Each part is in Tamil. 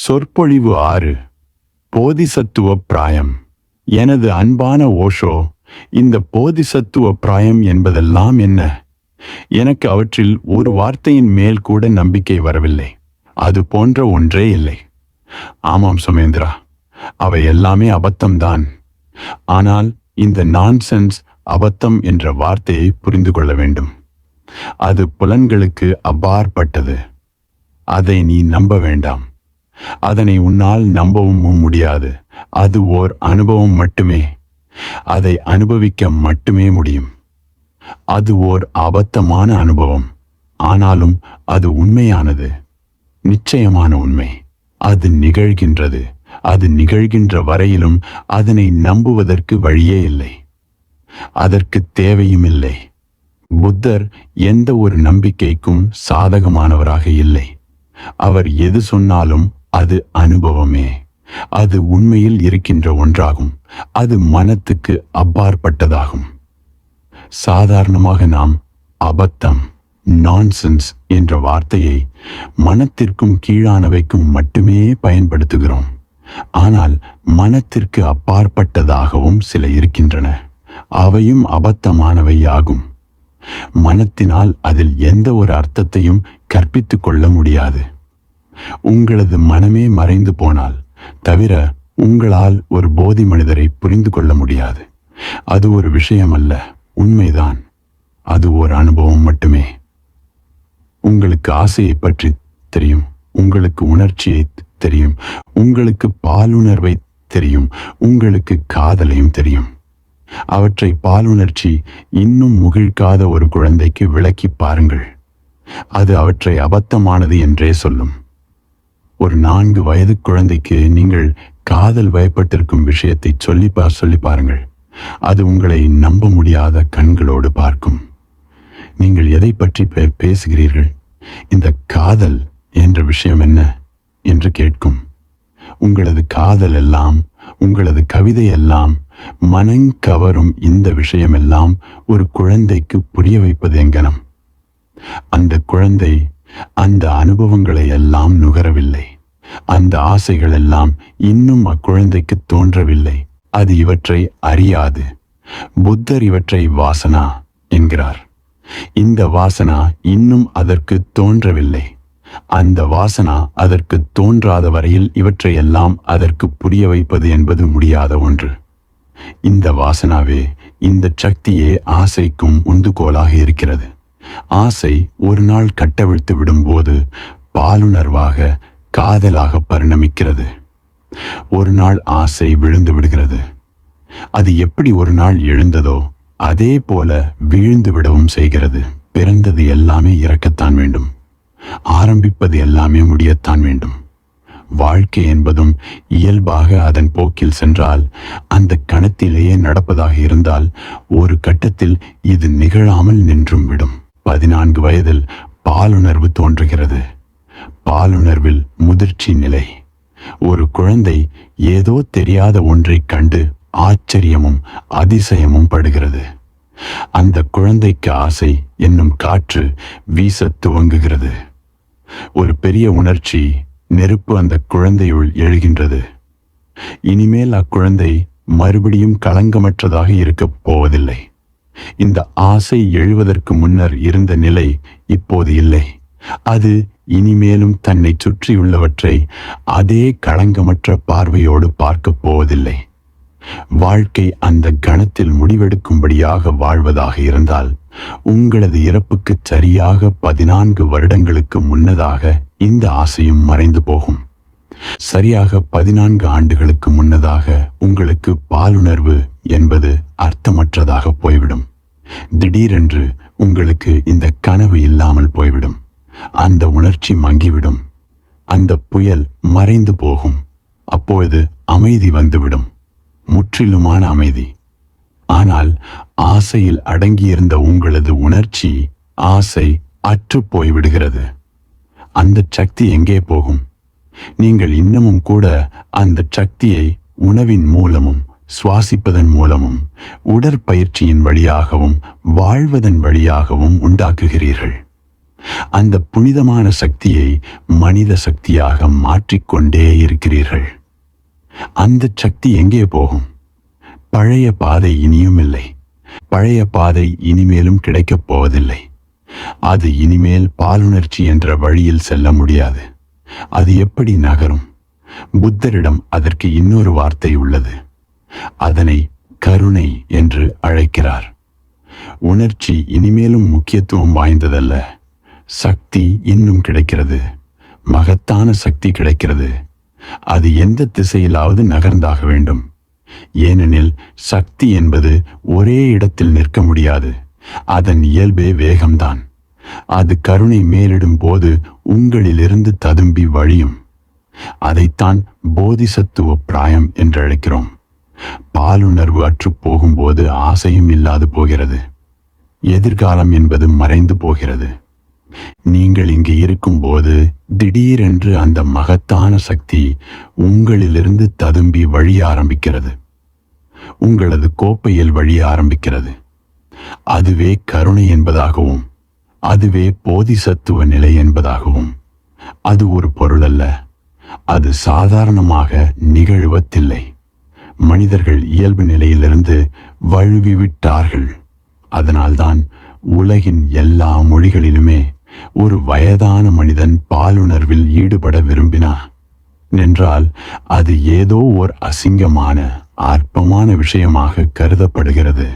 சொற்பொழிவு 6. போதிசத்துவ பிராயம். எனது அன்பான ஓஷோ, இந்த போதிசத்துவ பிராயம் என்பதெல்லாம் என்ன? எனக்கு அவற்றில் ஒரு வார்த்தையின் மேல் கூட நம்பிக்கை வரவில்லை. அது போன்ற ஒன்றே இல்லை. ஆமாம் சுமேந்திரா, அவை எல்லாமே அபத்தம்தான். ஆனால் இந்த நான்சென்ஸ் அபத்தம் என்ற வார்த்தையை புரிந்து கொள்ள வேண்டும். அது புலன்களுக்கு அப்பாற்பட்டது. அதை நீ நம்ப வேண்டாம். அதனை உன்னால் நம்பவும் முடியாது. அது ஓர் அனுபவம் மட்டுமே. அதை அனுபவிக்க மட்டுமே முடியும். அது ஓர் அபத்தமான அனுபவம். ஆனாலும் அது உண்மையானது, நிச்சயமான உண்மை. அது நிகழ்கின்றது. அது நிகழ்கின்ற வரையிலும் அதனை நம்புவதற்கு வழியே இல்லை. அதற்கு தேவையும் இல்லை. புத்தர் எந்த ஒரு நம்பிக்கைக்கும் சாதகமானவராக இல்லை. அவர் எது சொன்னாலும் அது அனுபவமே. அது உண்மையில் இருக்கின்ற ஒன்றாகும். அது மனத்துக்கு அப்பாற்பட்டதாகும். சாதாரணமாக நாம் அபத்தம், நான்சென்ஸ் என்ற வார்த்தையை மனத்திற்கும் கீழானவைக்கும் மட்டுமே பயன்படுத்துகிறோம். ஆனால் மனத்திற்கு அப்பாற்பட்டதாகவும் சில இருக்கின்றன. அவையும் அபத்தமானவையாகும். மனத்தினால் அதில் எந்த ஒரு அர்த்தத்தையும் கற்பித்துக் கொள்ள முடியாது. உங்களது மனமே மறைந்து போனால் தவிர உங்களால் ஒரு போதி மனிதரை புரிந்து கொள்ள முடியாது. அது ஒரு விஷயம் அல்ல, உண்மைதான். அது ஒரு அனுபவம் மட்டுமே. உங்களுக்கு ஆசையை பற்றி தெரியும், உங்களுக்கு உணர்ச்சியை தெரியும், உங்களுக்கு பாலுணர்வை தெரியும், உங்களுக்கு காதலையும் தெரியும். அவற்றை பாலுணர்ச்சி இன்னும் முகிழ்க்காத ஒரு குழந்தைக்கு விளக்கி பாருங்கள். அது அவற்றை அபத்தமானது என்றே சொல்லும். ஒரு 4 வயது குழந்தைக்கு நீங்கள் காதல் வயப்பட்டிருக்கும் விஷயத்தை சொல்லி பாருங்கள். அது உங்களை நம்ப முடியாத கண்களோடு பார்க்கும். நீங்கள் எதை பற்றி பேசுகிறீர்கள்? இந்த காதல் என்ற விஷயம் என்ன என்று கேட்கும். உங்களது காதல் எல்லாம், உங்களது கவிதை எல்லாம், மனங்கவரும் இந்த விஷயமெல்லாம் ஒரு குழந்தைக்கு புரிய வைப்பது எங்கனம்? அந்த குழந்தை அந்த அனுபவங்களை எல்லாம் நுகரவில்லை. அந்த ஆசைகள் எல்லாம் இன்னும் அக்குழந்தைக்கு தோன்றவில்லை. அது இவற்றை அறியாது. புத்தர் இவற்றை வாசனா என்கிறார். இந்த வாசனா இன்னும் அதற்கு தோன்றவில்லை. அந்த வாசனா அதற்கு தோன்றாத வரையில் இவற்றையெல்லாம் அதற்கு புரிய வைப்பது என்பது முடியாத ஒன்று. இந்த வாசனாவே, இந்த சக்தியே ஆசைக்கும் உந்துகோலாக இருக்கிறது. ஆசை ஒரு நாள் கட்டவிழ்த்து விடும்போது பாலுணர்வாக, காதலாக பரிணமிக்கிறது. ஒரு நாள் ஆசை விழுந்து விடுகிறது. அது எப்படி ஒரு நாள் எழுந்ததோ அதே போல வீழ்ந்து விடவும் செய்கிறது. பிறந்தது எல்லாமே இறக்கத்தான் வேண்டும். ஆரம்பிப்பது எல்லாமே முடியத்தான் வேண்டும். வாழ்க்கை என்பதும் இயல்பாக அதன் போக்கில் சென்றால், அந்த கணத்திலேயே நடப்பதாக இருந்தால், ஒரு கட்டத்தில் இது நிகழாமல் நின்றும் விடும். 14 வயதில் பாலுணர்வு தோன்றுகிறது. பாலுணர்வில் முதிர்ச்சி நிலை. ஒரு குழந்தை ஏதோ தெரியாத ஒன்றை கண்டு ஆச்சரியமும் அதிசயமும் படுகிறது. அந்த குழந்தைக்கு ஆசை என்னும் காற்று வீச துவங்குகிறது. ஒரு பெரிய உணர்ச்சி, நெருப்பு அந்த குழந்தையுள் எழுகின்றது. இனிமேல் அக்குழந்தை மறுபடியும் களங்கமற்றதாக இருக்கப் போவதில்லை. இந்த ஆசை எழுவதற்கு முன்னர் இருந்த நிலை இப்போது இல்லை. அது இனிமேலும் தன்னை சுற்றியுள்ளவற்றை அதே களங்கமற்ற பார்வையோடு பார்க்கப் போவதில்லை. வாழ்க்கை அந்த கணத்தில் முடிவெடுக்கும்படியாக வாழ்வதாக இருந்தால், உங்களது இறப்புக்கு சரியாக 14 வருடங்களுக்கு முன்னதாக இந்த ஆசையும் மறைந்து போகும். சரியாக 14 ஆண்டுகளுக்கு முன்னதாக உங்களுக்கு பாலுணர்வு என்பது அர்த்தமற்றதாக போய்விடும். திடீரென்று உங்களுக்கு இந்த கனவு இல்லாமல் போய்விடும். அந்த உணர்ச்சி மங்கிவிடும். அந்த புயல் மறைந்து போகும். அப்பொழுது அமைதி வந்துவிடும், முற்றிலுமான அமைதி. ஆனால் ஆசையில் அடங்கியிருந்த உங்களது உணர்ச்சி, ஆசை அற்று போய்விடுகிறது. அந்த சக்தி எங்கே போகும்? நீங்கள் இன்னமும் கூட அந்த சக்தியை உணவின் மூலமும், சுவாசிப்பதன் மூலமும், உடற்பயிற்சியின் வழியாகவும், வாழ்வதன் வழியாகவும் உண்டாக்குகிறீர்கள். அந்த புனிதமான சக்தியை மனித சக்தியாக மாற்றிக்கொண்டே இருக்கிறீர்கள். அந்த சக்தி எங்கே போகும்? பழைய பாதை இனியும் இல்லை. பழைய பாதை இனிமேலும் கிடைக்கப் போவதில்லை. அது இனிமேல் பாலுணர்ச்சி என்ற வழியில் செல்ல முடியாது. அது எப்படி நகரும்? புத்தரிடம் அதற்கு இன்னொரு வார்த்தை உள்ளது. அதனை கருணை என்று அழைக்கிறார். உணர்ச்சி இனிமேலும் முக்கியத்துவம் வாய்ந்ததல்ல. சக்தி இன்னும் கிடைக்கிறது. மகத்தான சக்தி கிடைக்கிறது. அது எந்த திசையிலாவது நகர்ந்தாக வேண்டும். ஏனெனில் சக்தி என்பது ஒரே இடத்தில் நிற்க முடியாது. அதன் இயல்பே வேகம்தான். அது கருணை மேலிடும் போது உங்களிலிருந்து ததும்பி வழியும். அதைத்தான் போதிசத்துவ பிராயம் என்று அழைக்கிறோம். பாலுணர்வு அற்று போகும்போது ஆசையும் இல்லாது போகிறது. எதிர்காலம் என்பது மறைந்து போகிறது. நீங்கள் இங்கு இருக்கும்போது திடீரென்று அந்த மகத்தான சக்தி உங்களிலிருந்து ததும்பி வழிய ஆரம்பிக்கிறது. உங்களது கோப்பையில் வழிய ஆரம்பிக்கிறது. அதுவே கருணை என்பதாகவும் அதுவே போதிசத்துவ நிலை என்பதாகவும். அது ஒரு பொருள் அல்ல. அது சாதாரணமாக நிகழ்வதில்லை. மனிதர்கள் இயல்பு நிலையிலிருந்து வழுவிவிட்டார்கள். அதனால்தான் உலகின் எல்லா மொழிகளிலுமே ஒரு வயதான மனிதன் பாலுணர்வில் ஈடுபட விரும்பினார் என்றால் அது ஏதோ ஓர் அசிங்கமான அற்பமான விஷயமாக கருதப்படுகிறது.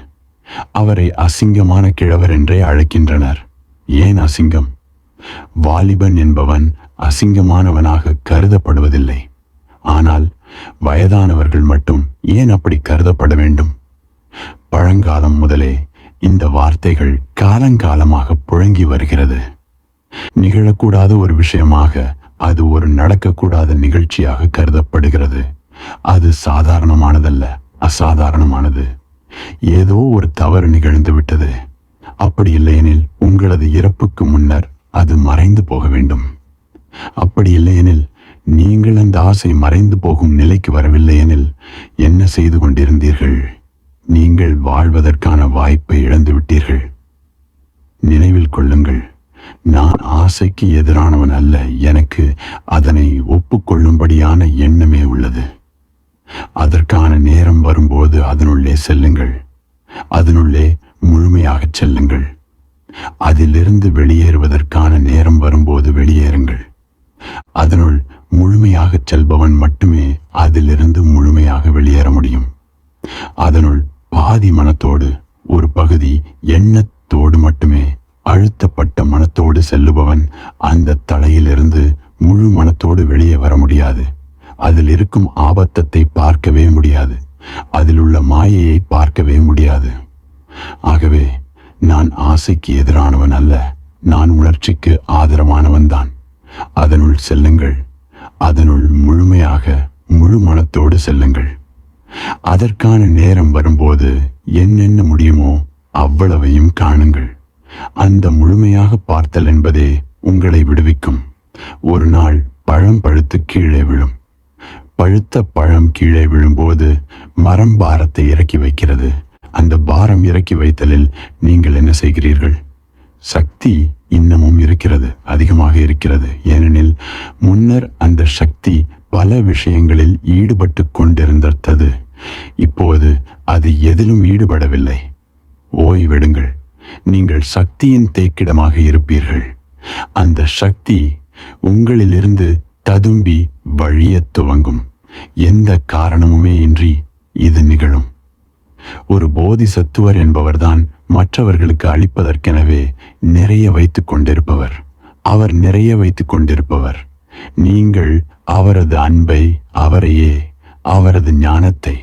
அவரை அசிங்கமான கிழவர் என்றே அழைக்கின்றனர். ஏன் அசிங்கம்? வாலிபன் என்பவன் அசிங்கமானவனாக கருதப்படுவதில்லை. ஆனால் வயதானவர்கள் மட்டும் ஏன் அப்படி கருதப்பட வேண்டும்? பழங்காலம் முதலே இந்த வார்த்தைகள் காலங்காலமாக புழங்கி வருகிறது. நிகழக்கூடாத ஒரு விஷயமாக அது ஒரு நடக்கக்கூடாத நிகழ்ச்சியாக கருதப்படுகிறது. அது சாதாரணமானதல்ல, அசாதாரணமானது. ஏதோ ஒரு தவறு நிகழ்ந்து விட்டது. அப்படி இல்லையெனில் உங்களது இறப்புக்கு முன்னர் அது மறைந்து போக வேண்டும். அப்படி இல்லையெனில் நீங்கள் அந்த ஆசை மறைந்து போகும் நிலைக்கு வரவில்லை எனில் என்ன செய்து கொண்டிருந்தீர்கள்? நீங்கள் வாழ்வதற்கான வாய்ப்பை இழந்து விட்டீர்கள். நினைவில் கொள்ளுங்கள், நான் ஆசைக்கு எதிரானவன் அல்ல. எனக்கு அதனை ஒப்புக்கொள்ளும்படியான எண்ணமே உள்ளது. அதற்கான நேரம் வரும்போது அதனுள்ளே செல்லுங்கள். அதனுள்ளே முழுமையாக செல்லுங்கள். அதிலிருந்து வெளியேறுவதற்கான நேரம் வரும்போது வெளியேறுங்கள். அதனுள் முழுமையாக செல்பவன் மட்டுமே அதிலிருந்து முழுமையாக வெளியேற முடியும். அதனுள் பாதி மனத்தோடு, ஒரு பகுதி எண்ணத்தோடு மட்டுமே அழுத்தப்பட்ட மனத்தோடு செல்லுபவன் அந்த தலையிலிருந்து முழு மனத்தோடு வெளியே வர முடியாது. அதில் இருக்கும் ஆபத்தத்தை பார்க்கவே முடியாது. அதில் உள்ள மாயையை பார்க்கவே முடியாது. ஆகவே நான் ஆசைக்கு எதிரானவன் அல்ல. நான் உணர்ச்சிக்கு ஆதரவானவன் தான். அதனுள் செல்லுங்கள். அதனுள் முழுமையாக முழு மனத்தோடு செல்லுங்கள். அதற்கான நேரம் வரும்போது என்னென்ன முடியுமோ அவ்வளவையும் காணுங்கள். அந்த முழுமையாக பார்த்தல் என்பதே உங்களை விடுவிக்கும். ஒரு நாள் பழம் பழுத்து கீழே விழும். பழுத்த பழம் கீழே விழும்போது மரம் பாரத்தை இறக்கி வைக்கிறது. அந்த பாரம் இறக்கி வைத்தலில் நீங்கள் என்ன செய்கிறீர்கள்? சக்தி இன்னமும் இருக்கிறது, அதிகமாக இருக்கிறது. ஏனெனில் முன்னர் அந்த சக்தி பல விஷயங்களில் ஈடுபட்டு கொண்டிருந்தது. இப்போது அது எதிலும் ஈடுபடவில்லை. ஓய்வெடுங்கள். நீங்கள் சக்தியின் தேக்கிடமாக இருப்பீர்கள். அந்த சக்தி உங்களிலிருந்து ததும்பி வழியத் துவங்கும். எந்த காரணமுமே இன்றி இது நிகழும். ஒரு போதிசத்துவர் என்பவர்தான் மற்றவர்களுக்கு அளிப்பதற்கெனவே நிறைய வைத்துக் கொண்டிருப்பவர். அவர் நிறைய வைத்துக் கொண்டிருப்பவர். நீங்கள் அவரது அன்பை, அவரையே, அவரது ஞானத்தை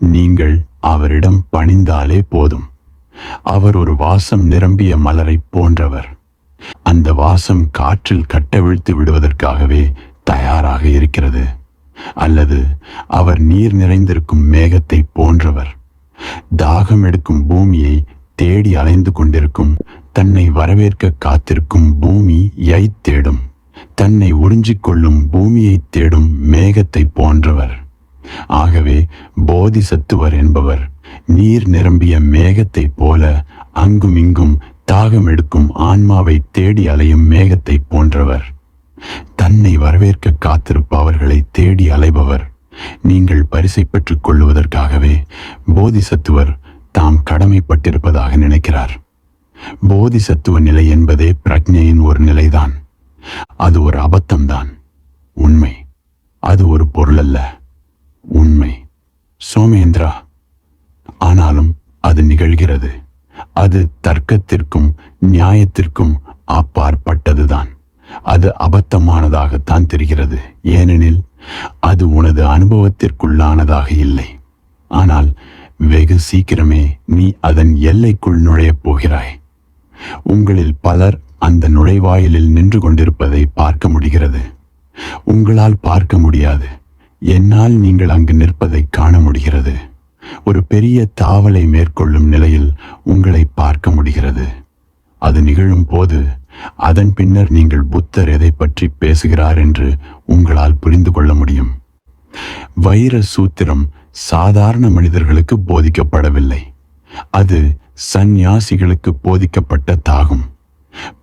நீங்கள் அவரிடம் பணிந்தாலே போதும். அவர் ஒரு வாசம் நிரம்பிய மலரை போன்றவர். அந்த வாசம் காற்றில் கட்டவிழ்த்து விடுவதற்காகவே தயாராக இருக்கிறது. அல்லது அவர் நீர் நிறைந்திருக்கும் மேகத்தை போன்றவர். தாகம் எடுக்கும் பூமியை தேடி அலைந்து கொண்டிருக்கும், தன்னை வரவேற்க காத்திருக்கும் பூமியை தேடும், தன்னை உறிஞ்சிக் கொள்ளும் பூமியை தேடும் மேகத்தை போன்றவர். ஆகவே போதிசத்துவர் என்பவர் நீர் நிரம்பிய மேகத்தை போல அங்கும் இங்கும் தாகம் எடுக்கும் ஆன்மாவை தேடி அலையும் மேகத்தை போன்றவர். தன்னை வரவேற்க காத்திருப்பவர்களை தேடி அலைபவர். நீங்கள் பரிசை பெற்றுக் கொள்ளுவதற்காகவே போதிசத்துவர் தாம் கடமைப்பட்டிருப்பதாக நினைக்கிறார். போதிசத்துவ நிலை என்பதே பிரக்ஞையின் ஒரு நிலைதான். அது ஒரு அபத்தம்தான். உண்மை. அது ஒரு பொருள் அல்ல, உண்மை. சோமேந்திரா, ஆனாலும் அது நிகழ்கிறது. அது தர்க்கத்திற்கும் நியாயத்திற்கும் அப்பாற்பட்டதுதான். அது அபத்தமானதாகத்தான் தெரிகிறது. ஏனெனில் அது உனது அனுபவத்திற்குள்ளானதாக இல்லை. ஆனால் வெகு சீக்கிரமே நீ அதன் எல்லைக்குள் நுழையப் போகிறாய். உங்களில் பலர் அந்த நுழைவாயிலில் நின்று கொண்டிருப்பதை பார்க்க முடிகிறது. உங்களால் பார்க்க முடியாது. என்னால் நீங்கள் அங்கு நிற்பதை காண முடிகிறது. ஒரு பெரிய தாவலை மேற்கொள்ளும் நிலையில் உங்களை பார்க்க முடிகிறது. அது நிகழும் போது அதன் பின்னர் நீங்கள் புத்தர் எதை பற்றி பேசுகிறார் என்று உங்களால் புரிந்து கொள்ள முடியும். வைர சூத்திரம் சாதாரண மனிதர்களுக்கு போதிக்கப்படவில்லை. அது சந்நியாசிகளுக்கு போதிக்கப்பட்டதாகும்.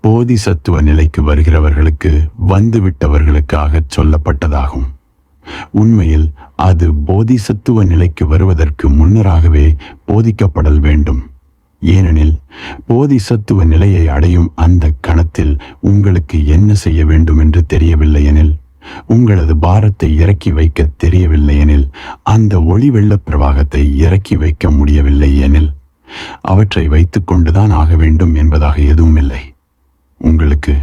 போதிசத்துவ நிலைக்கு வருகிறவர்களுக்கு வந்துவிட்டவர்களுக்காக சொல்லப்பட்டதாகும். உண்மையில் அது போதிசத்துவ நிலைக்கு வருவதற்கு முன்னராகவே போதிக்கப்படல் வேண்டும். ஏனெனில் போதிசத்துவ நிலையை அடையும் அந்த கணத்தில் உங்களுக்கு என்ன செய்ய வேண்டும் என்று தெரியவில்லை எனில், உங்களது பாரத்தை இறக்கி வைக்க தெரியவில்லை எனில், அந்த ஒளி வெள்ள பிரவாகத்தை இறக்கி வைக்க முடியவில்லை எனில், அவற்றை வைத்துக் கொண்டுதான் ஆக வேண்டும் என்பதாக எதுவும் இல்லை. உங்களுக்கு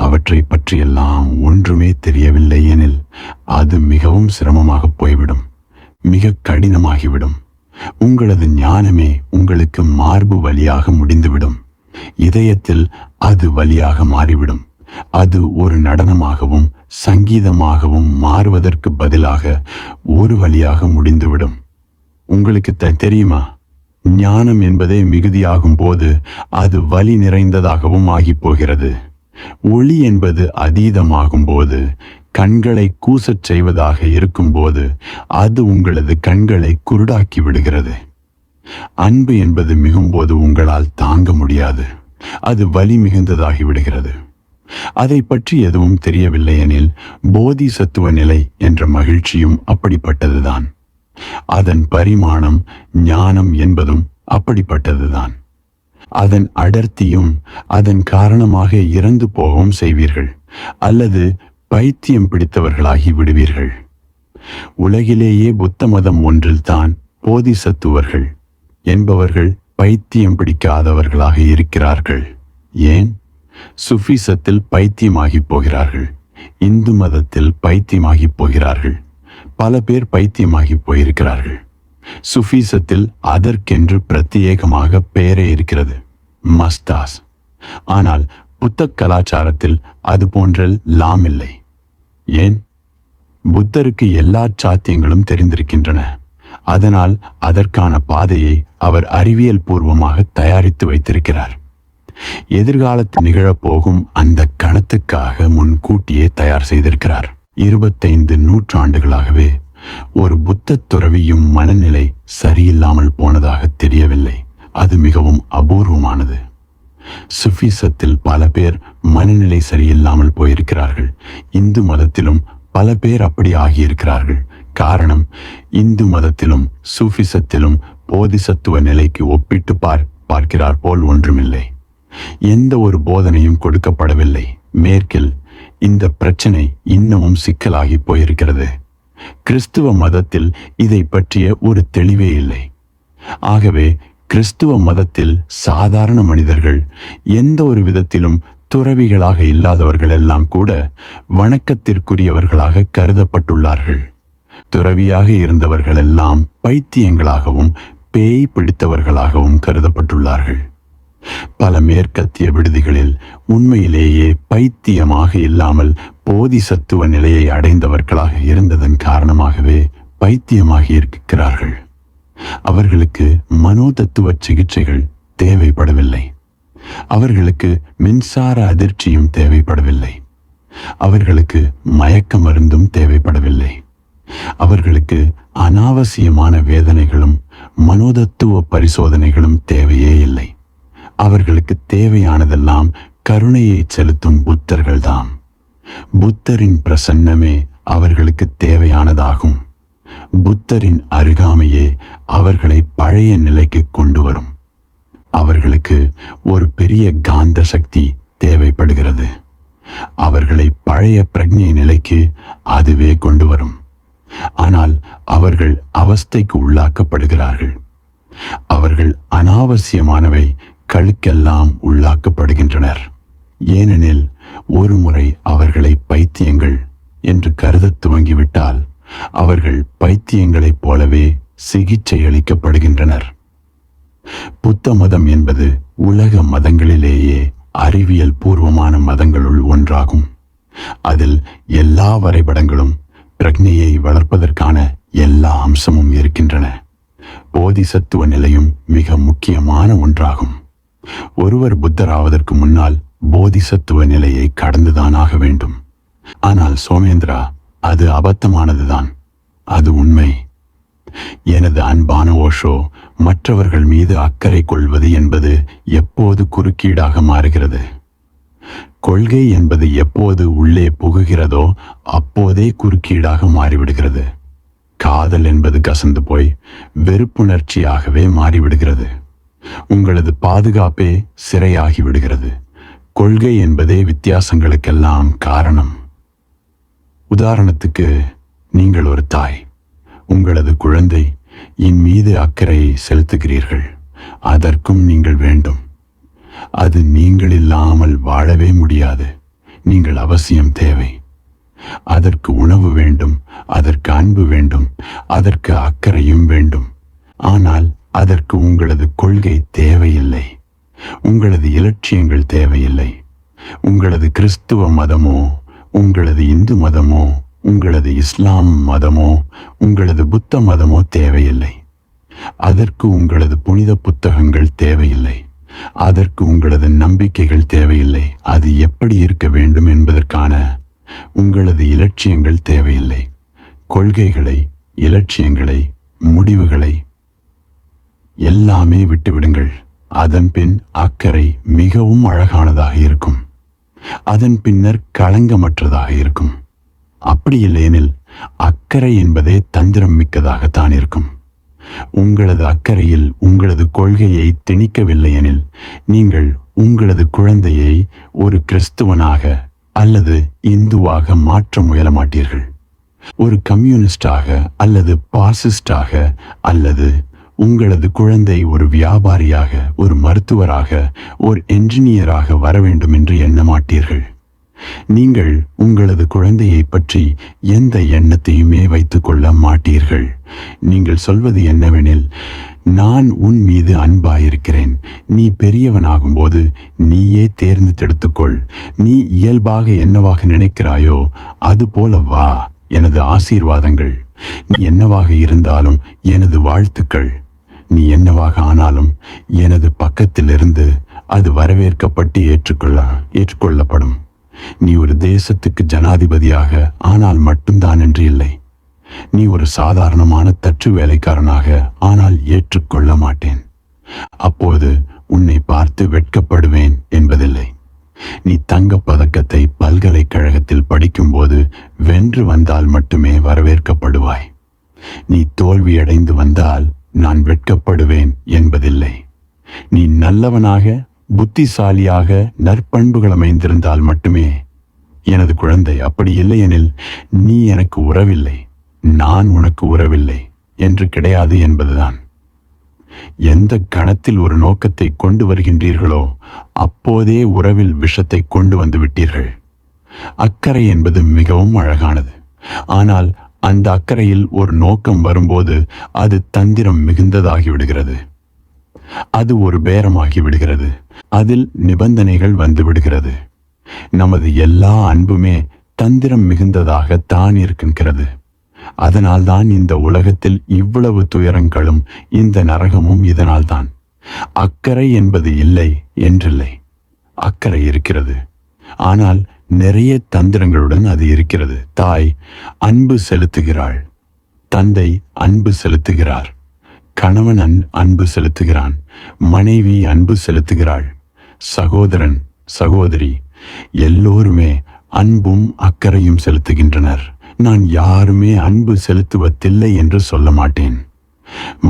அவற்றை பற்றியெல்லாம் ஒன்றுமே தெரியவில்லை எனில் அது மிகவும் சிரமமாக போய்விடும், மிக கடினமாகிவிடும். உங்களது ஞானமே உங்களுக்கு மார்பு வழியாக முடிந்துவிடும். இதயத்தில் அது வழியாக மாறிவிடும். அது ஒரு நடனமாகவும் சங்கீதமாகவும் மாறுவதற்கு பதிலாக ஒரு வழியாக முடிந்துவிடும். உங்களுக்கு தெரியுமா, ஞானம் என்பதே மிகுதியாகும் போது அது வலி நிறைந்ததாகவும் ஆகி போகிறது. ஒளி என்பது அதீதமாகும் போது, கண்களை கூசச் செய்வதாக இருக்கும்போது அது உங்களது கண்களை குருடாக்கி விடுகிறது. அன்பு என்பது மிகும்போது உங்களால் தாங்க முடியாது. அது வலி மிகுந்ததாகி விடுகிறது. அதை பற்றி எதுவும் தெரியவில்லை எனில் போதிசத்துவ நிலை என்ற மகிழ்ச்சியும் அப்படிப்பட்டதுதான். அதன் பரிமாணம் ஞானம் என்பதும் அப்படிப்பட்டதுதான். அதன் அடர்த்தியும் அதன் காரணமாக இறந்து போகவும் செய்வீர்கள், அல்லது பைத்தியம் பிடித்தவர்களாகி விடுவீர்கள். உலகிலேயே புத்த மதம் ஒன்றில்தான் போதிசத்துவர்கள் என்பவர்கள் பைத்தியம் பிடிக்காதவர்களாக இருக்கிறார்கள். ஏன்? சுஃபிசத்தில் பைத்தியமாகி போகிறார்கள். இந்து மதத்தில் பைத்தியமாகி போகிறார்கள். பல பேர் பைத்தியமாகி போயிருக்கிறார்கள். சுஃபிசத்தில் அதற்கென்று பிரத்யேகமாக பெயரே இருக்கிறது, மஸ்தாஸ். ஆனால் புத்த கலாச்சாரத்தில் அது போன்ற லாம் இல்லை. ஏன்? புத்தருக்கு எல்லா சாத்தியங்களும் தெரிந்திருக்கின்றன. அதனால் அதற்கான பாதையை அவர் அறிவியல் பூர்வமாக தயாரித்து வைத்திருக்கிறார். எதிர்காலத்தில் நிகழப்போகும் அந்த கணத்துக்காக முன்கூட்டியே தயார் செய்திருக்கிறார். 25 நூற்றாண்டுகளாகவே ஒரு புத்த துறவியும் மனநிலை சரியில்லாமல் போனதாக தெரியவில்லை. அது மிகவும் அபூர்வமானது. சுஃபிசத்தில் பல பேர் மனநிலை சரியில்லாமல் போயிருக்கிறார்கள். இந்து மதத்திலும் பல பேர் அப்படி ஆகியிருக்கிறார்கள். காரணம், இந்து மதத்திலும் சூஃபிசத்திலும் போதிசத்துவ நிலைக்கு ஒப்பிட்டு பார்க்கிறார் போல் ஒன்றுமில்லை. எந்த ஒரு போதனையும் கொடுக்கப்படவில்லை. மேற்கில் இந்த பிரச்சனை இன்னமும் சிக்கலாகி போயிருக்கிறது. கிறிஸ்துவ மதத்தில் இதை பற்றிய ஒரு தெளிவே இல்லை. ஆகவே கிறிஸ்துவ மதத்தில் சாதாரண மனிதர்கள், எந்த ஒரு விதத்திலும் துறவிகளாக இல்லாதவர்கள் எல்லாம் கூட வணக்கத்திற்குரியவர்களாக கருதப்பட்டுள்ளார்கள். துறவியாக இருந்தவர்கள் எல்லாம் பைத்தியங்களாகவும் பேய் பிடித்தவர்களாகவும் கருதப்பட்டுள்ளார்கள். பல மேற்கத்திய விடுதிகளில் உண்மையிலேயே பைத்தியமாக இல்லாமல் போதிசத்துவ நிலையை அடைந்தவர்களாக இருந்ததன் காரணமாகவே பைத்தியமாகி இருக்கிறார்கள். அவர்களுக்கு மனோதத்துவ சிகிச்சைகள் தேவைப்படவில்லை. அவர்களுக்கு மின்சார அதிர்ச்சியும் தேவைப்படவில்லை. அவர்களுக்கு மயக்க மருந்தும் தேவைப்படவில்லை. அவர்களுக்கு அனாவசியமான வேதனைகளும் மனோதத்துவ பரிசோதனைகளும் தேவையே இல்லை. அவர்களுக்கு தேவையானதெல்லாம் கருணையை செலுத்தும் புத்தர்கள்தாம். புத்தரின் பிரசன்னமே அவர்களுக்கு தேவையானதாகும். புத்தரின் அருகாமையே அவர்களை பழைய நிலைக்கு கொண்டு வரும். அவர்களுக்கு ஒரு பெரிய காந்த சக்தி தேவைப்படுகிறது. அவர்களை பழைய பிரக்ஞை நிலைக்கு அதுவே கொண்டு வரும். ஆனால் அவர்கள் அவஸ்தைக்கு உள்ளாக்கப்படுகிறார்கள். அவர்கள் அனாவசியமானவை களுக்கெல்லாம் உள்ளாக்கப்படுகின்றனர். ஏனெனில் ஒரு முறை அவர்களை பைத்தியங்கள் என்று கருத துவங்கிவிட்டால் அவர்கள் பைத்தியங்களைப் போலவே சிகிச்சை அளிக்கப்படுகின்றனர். புத்த மதம் என்பது உலக மதங்களிலேயே அறிவியல் பூர்வமான மதங்களுள் ஒன்றாகும். அதில் எல்லா வரைபடங்களும் பிரக்ஞையை வளர்ப்பதற்கான எல்லா அம்சமும் இருக்கின்றன. போதிசத்துவ நிலையும் மிக முக்கியமான ஒன்றாகும். ஒருவர் புத்தராவதற்கு முன்னால் போதிசத்துவ நிலையை கடந்துதான் ஆக வேண்டும். ஆனால் சோமேந்திரா, அது அபத்தமானதுதான். அது உண்மை. எனது அன்பான ஓஷோ, மற்றவர்கள் மீது அக்கறை கொள்வது என்பது எப்போது குறுக்கீடாக மாறுகிறது? கொள்கை என்பது எப்போது உள்ளே புகுகிறதோ அப்போதே குறுக்கீடாக மாறிவிடுகிறது. காதல் என்பது கசந்து போய் வெறுப்புணர்ச்சியாகவே மாறிவிடுகிறது. உங்களது பாதுகாப்பே சிறையாகி விடுகிறது. கொள்கை என்பதே வித்தியாசங்களுக்கெல்லாம் காரணம். உதாரணத்துக்கு, நீங்கள் ஒரு தாய். உங்களது குழந்தை என் மீது அக்கறை செலுத்துகிறீர்கள். அதற்கும் நீங்கள் வேண்டும். அது நீங்கள் இல்லாமல் வாழவே முடியாது. நீங்கள் அவசியம் தேவை. அதற்கு உணவு வேண்டும், அதற்கு அன்பு வேண்டும், அதற்கு அக்கறையும் வேண்டும். ஆனால் அதற்கு உங்களது கொள்கை தேவையில்லை. உங்களது இலட்சியங்கள் தேவையில்லை. உங்களது கிறிஸ்துவ மதமோ, உங்களது இந்து மதமோ, உங்களது இஸ்லாம் மதமோ, உங்களது புத்த மதமோ தேவையில்லை. அதற்கு உங்களது புனித புத்தகங்கள் தேவையில்லை. அதற்கு உங்களது நம்பிக்கைகள் தேவையில்லை. அது எப்படி இருக்க வேண்டும் என்பதற்கான உங்களது இலட்சியங்கள் தேவையில்லை. கொள்கைகளை, இலட்சியங்களை, முடிவுகளை எல்லாமே விட்டுவிடுங்கள். அதன் பின் அக்கறை மிகவும் அழகானதாக இருக்கும். அதன் பின்னர் களங்கமற்றதாக இருக்கும். அப்படி இல்லையெனில் அக்கறை என்பதே தந்திரம் மிக்கதாகத்தான் இருக்கும். உங்களது அக்கறையில் உங்களது கொள்கையை திணிக்கவில்லை எனில் நீங்கள் உங்களது குழந்தையை ஒரு கிறிஸ்துவனாக அல்லது இந்துவாக மாற்ற முயல மாட்டீர்கள். ஒரு கம்யூனிஸ்டாக அல்லது பாசிஸ்டாக, அல்லது உங்களது குழந்தை ஒரு வியாபாரியாக, ஒரு மருத்துவராக, ஒரு என்ஜினியராக வர வேண்டும் என்று எண்ண மாட்டீர்கள். நீங்கள் உங்களது குழந்தையை பற்றி எந்த எண்ணத்தையுமே வைத்துக் கொள்ள மாட்டீர்கள். நீங்கள் சொல்வது என்னவெனில், நான் உன் மீது அன்பாயிருக்கிறேன். நீ பெரியவனாகும் போது நீயே தேர்ந்தெடுத்துக்கொள். நீ இயல்பாக என்னவாக நினைக்கிறாயோ அது போல வா. எனது ஆசீர்வாதங்கள். நீ என்னவாக இருந்தாலும் எனது வாழ்த்துக்கள். நீ என்னவாக ஆனாலும் எனது பக்கத்திலிருந்து அது வரவேற்கப்பட்டு ஏற்றுக்கொள்ளப்படும். நீ ஒரு தேசத்துக்கு ஜனாதிபதியாக ஆனால் மட்டும்தான் என்று இல்லை. நீ ஒரு சாதாரணமான தற்று வேலைக்காரனாக ஆனால் ஏற்றுக்கொள்ள மாட்டேன். அப்போது உன்னை பார்த்து வெட்கப்படுவேன் என்பதில்லை. நீ தங்கப் பதக்கத்தை பல்கலைக்கழகத்தில் படிக்கும்போது வென்று வந்தால் மட்டுமே வரவேற்கப்படுவாய். நீ தோல்வியடைந்து வந்தால் நான் வெட்கப்படுவேன் என்பதில்லை. நீ நல்லவனாக, புத்திசாலியாக, நற்பண்புகள் அமைந்திருந்தால் மட்டுமே எனது குழந்தை, அப்படி இல்லையெனில் நீ எனக்கு உறவில்லை, நான் உனக்கு உறவில்லை என்று கிடையாது என்பதுதான். எந்த கணத்தில் ஒரு நோக்கத்தை கொண்டு வருகின்றீர்களோ அப்போதே உறவில் விஷத்தை கொண்டு வந்து விட்டீர்கள். அக்கறை என்பது மிகவும் அழகானது. ஆனால் அந்த அக்கறையில் ஒரு நோக்கம் வரும்போது அது தந்திரம் மிகுந்ததாகிவிடுகிறது. அது ஒரு பேரமாகி விடுகிறது. அதில் நிபந்தனைகள் வந்து விடுகிறது. நமது எல்லா அன்புமே தந்திரம் மிகுந்ததாக தான் இருக்கின்றது. அதனால்தான் இந்த உலகத்தில் இவ்வளவு துயரங்களும் இந்த நரகமும் இதனால்தான். அக்கறை என்பது இல்லை என்றில்லை. அக்கறை இருக்கிறது. ஆனால் நிறைய தந்திரங்களுடன் அது இருக்கிறது. தாய் அன்பு செலுத்துகிறாள். தந்தை அன்பு செலுத்துகிறார். கணவன் அன்பு செலுத்துகிறான், மனைவி அன்பு செலுத்துகிறாள், சகோதரன் சகோதரி எல்லோருமே அன்பும் அக்கறையும் செலுத்துகின்றனர். நான் யாருமே அன்பு செலுத்துவதில்லை என்று சொல்ல மாட்டேன்.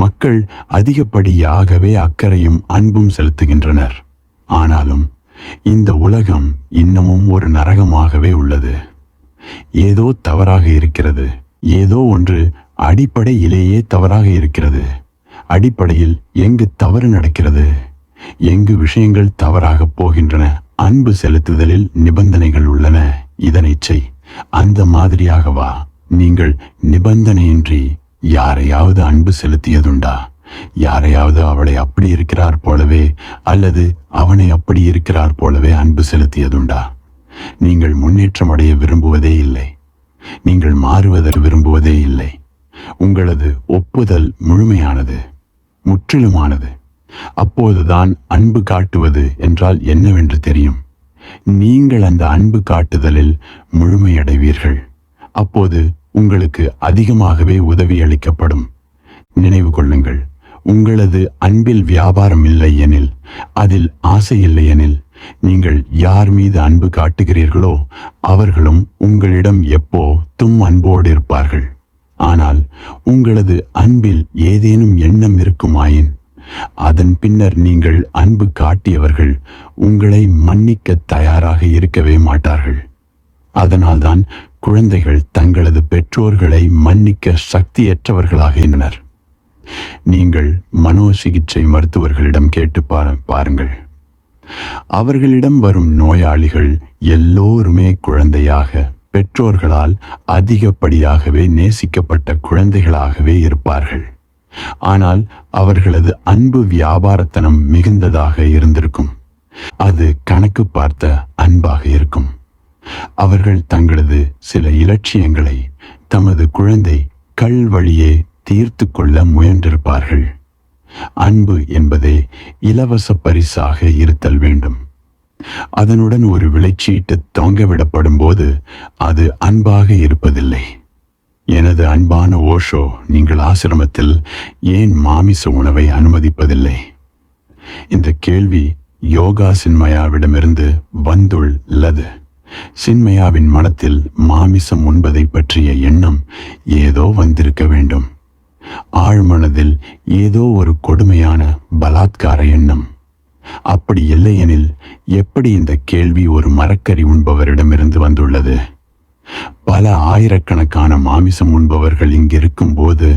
மக்கள் அதிகப்படியாகவே அக்கறையும் அன்பும் செலுத்துகின்றனர். ஆனாலும் இந்த உலகம் இன்னமும் ஒரு நரகமாகவே உள்ளது. ஏதோ தவறாக இருக்கிறது. ஏதோ ஒன்று அடிப்படையிலேயே தவறாக இருக்கிறது. அடிப்படையில் எங்கு தவறு நடக்கிறது, எங்கு விஷயங்கள் தவறாக போகின்றன. அன்பு செலுத்துதலில் நிபந்தனைகள் உள்ளன. இதனை செய், அந்த மாதிரியாகவா? நீங்கள் நிபந்தனையின்றி யாரையாவது அன்பு செலுத்தியதுண்டா? யாரையாவது அவளை அப்படி இருக்கிறார் போலவே அல்லது அவனை அப்படி இருக்கிறார் போலவே அன்பு செலுத்தியதுண்டா? நீங்கள் முன்னேற்றம் அடைய விரும்புவதே இல்லை. நீங்கள் மாறுவதற்கு விரும்புவதே இல்லை. உங்களது ஒப்புதல் முழுமையானது, முற்றிலுமானது. அப்போதுதான் அன்பு காட்டுவது என்றால் என்னவென்று தெரியும். நீங்கள் அந்த அன்பு காட்டுதலில் முழுமையடைவீர்கள். அப்போது உங்களுக்கு அதிகமாகவே உதவி அளிக்கப்படும். நினைவு கொள்ளுங்கள், உங்களது அன்பில் வியாபாரம் இல்லை எனில், அதில் ஆசை இல்லை எனில், நீங்கள் யார் மீது அன்பு காட்டுகிறீர்களோ அவர்களும் உங்களிடம் எப்போதும் அன்போடு இருப்பார்கள். ஆனால் உங்களது அன்பில் ஏதேனும் எண்ணம் இருக்குமாயின், அதன் பின்னர் நீங்கள் அன்பு காட்டியவர்கள் உங்களை மன்னிக்க தயாராக இருக்கவே மாட்டார்கள். அதனால்தான் குழந்தைகள் தங்களது பெற்றோர்களை மன்னிக்க சக்தியற்றவர்களாக இருந்தனர். நீங்கள் மனோசிகிச்சை மருத்துவர்களிடம் கேட்டு பாருங்கள். அவர்களிடம் வரும் நோயாளிகள் எல்லோருமே குழந்தையாக, பெற்றோர்களால் அதிகப்படியாகவே நேசிக்கப்பட்ட குழந்தைகளாகவே இருப்பார்கள். ஆனால் அவர்களது அன்பு வியாபாரத்தனம் மிகுந்ததாக இருந்திருக்கும். அது கணக்கு பார்த்த அன்பாக இருக்கும். அவர்கள் தங்களது சில இலட்சியங்களை தமது குழந்தை கள் வழியே தீர்த்து கொள்ள முயன்றிருப்பார்கள். அன்பு என்பதே இலவச பரிசாக இருத்தல் வேண்டும். அதனுடன் ஒரு விலைச்சீட்டு தொங்கவிடப்படும் போது அது அன்பாக இருப்பதில்லை. எனது அன்பான ஓஷோ, நீங்கள் ஆசிரமத்தில் ஏன் மாமிச உணவை அனுமதிப்பதில்லை? இந்த கேள்வி யோகா சின்மயாவிடமிருந்து வந்துள்ளது. சின்மயாவின் மனத்தில் மாமிசம் உண்பதை பற்றிய எண்ணம் ஏதோ வந்திருக்க வேண்டும். ஆழ்மனதில் ஏதோ ஒரு கொடுமையான பலாத்கார எண்ணம். அப்படி இல்லையெனில் எப்படி இந்த கேள்வி ஒரு மரக்கறி உண்பவரிடமிருந்து வந்துள்ளது? பல ஆயிரக்கணக்கான மாமிசம் உண்பவர்கள் இங்கிருக்கும் போது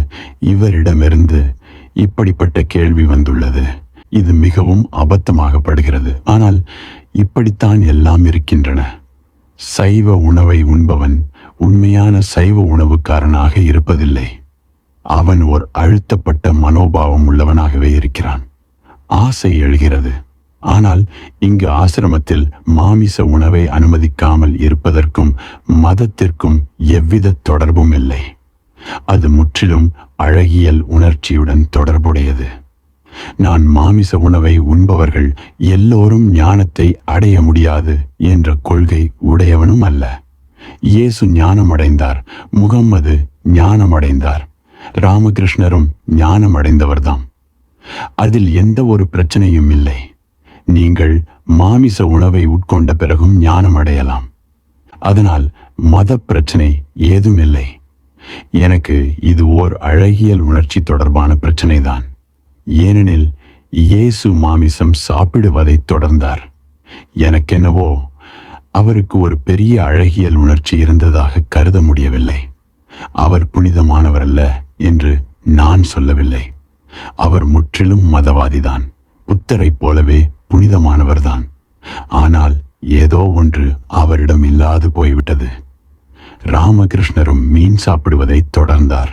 இவரிடமிருந்து இப்படிப்பட்ட கேள்வி வந்துள்ளது. இது மிகவும் அபத்தமாகப்படுகிறது. ஆனால் இப்படித்தான் எல்லாம் இருக்கின்றன. சைவ உணவை உண்பவன் உண்மையான சைவ உணவுக்காரனாக இருப்பதில்லை. அவன் ஒரு அழுத்தப்பட்ட மனோபாவம் உள்ளவனாகவே இருக்கிறான். ஆசை எழுகிறது. ஆனால் இங்கு ஆசிரமத்தில் மாமிச உணவை அனுமதிக்காமல் இருப்பதற்கும் மதத்திற்கும் எவ்வித தொடர்பும் இல்லை. அது முற்றிலும் அழகியல் உணர்ச்சியுடன் தொடர்புடையது. நான் மாமிச உணவை உண்பவர்கள் எல்லோரும் ஞானத்தை அடைய முடியாது என்ற கொள்கை உடையவனும் அல்ல. இயேசு ஞானமடைந்தார், முகம்மது ஞானமடைந்தார், ராமகிருஷ்ணரும் ஞானமடைந்தவர்தாம். அதில் எந்த ஒரு பிரச்சனையும் இல்லை. நீங்கள் மாமிச உணவை உட்கொண்ட பிறகும் ஞானம் அடையலாம். அதனால் மத பிரச்சனை ஏதும் இல்லை. எனக்கு இது ஓர் அழகியல் உணர்ச்சி தொடர்பான பிரச்சனைதான். ஏனெனில் இயேசு மாமிசம் சாப்பிடுவதை தொடர்ந்தார். எனக்கென்னவோ அவருக்கு ஒரு பெரிய அழகியல் உணர்ச்சி இருந்ததாக கருத முடியவில்லை. அவர் புனிதமானவர் அல்ல என்று நான் சொல்லவில்லை. அவர் முற்றிலும் மதவாதிதான். புத்தரைப் போலவே புனிதமானவர்தான். ஆனால் ஏதோ ஒன்று அவரிடம் இல்லாது போய்விட்டது. ராமகிருஷ்ணரும் மீன் சாப்பிடுவதை தொடர்ந்தார்.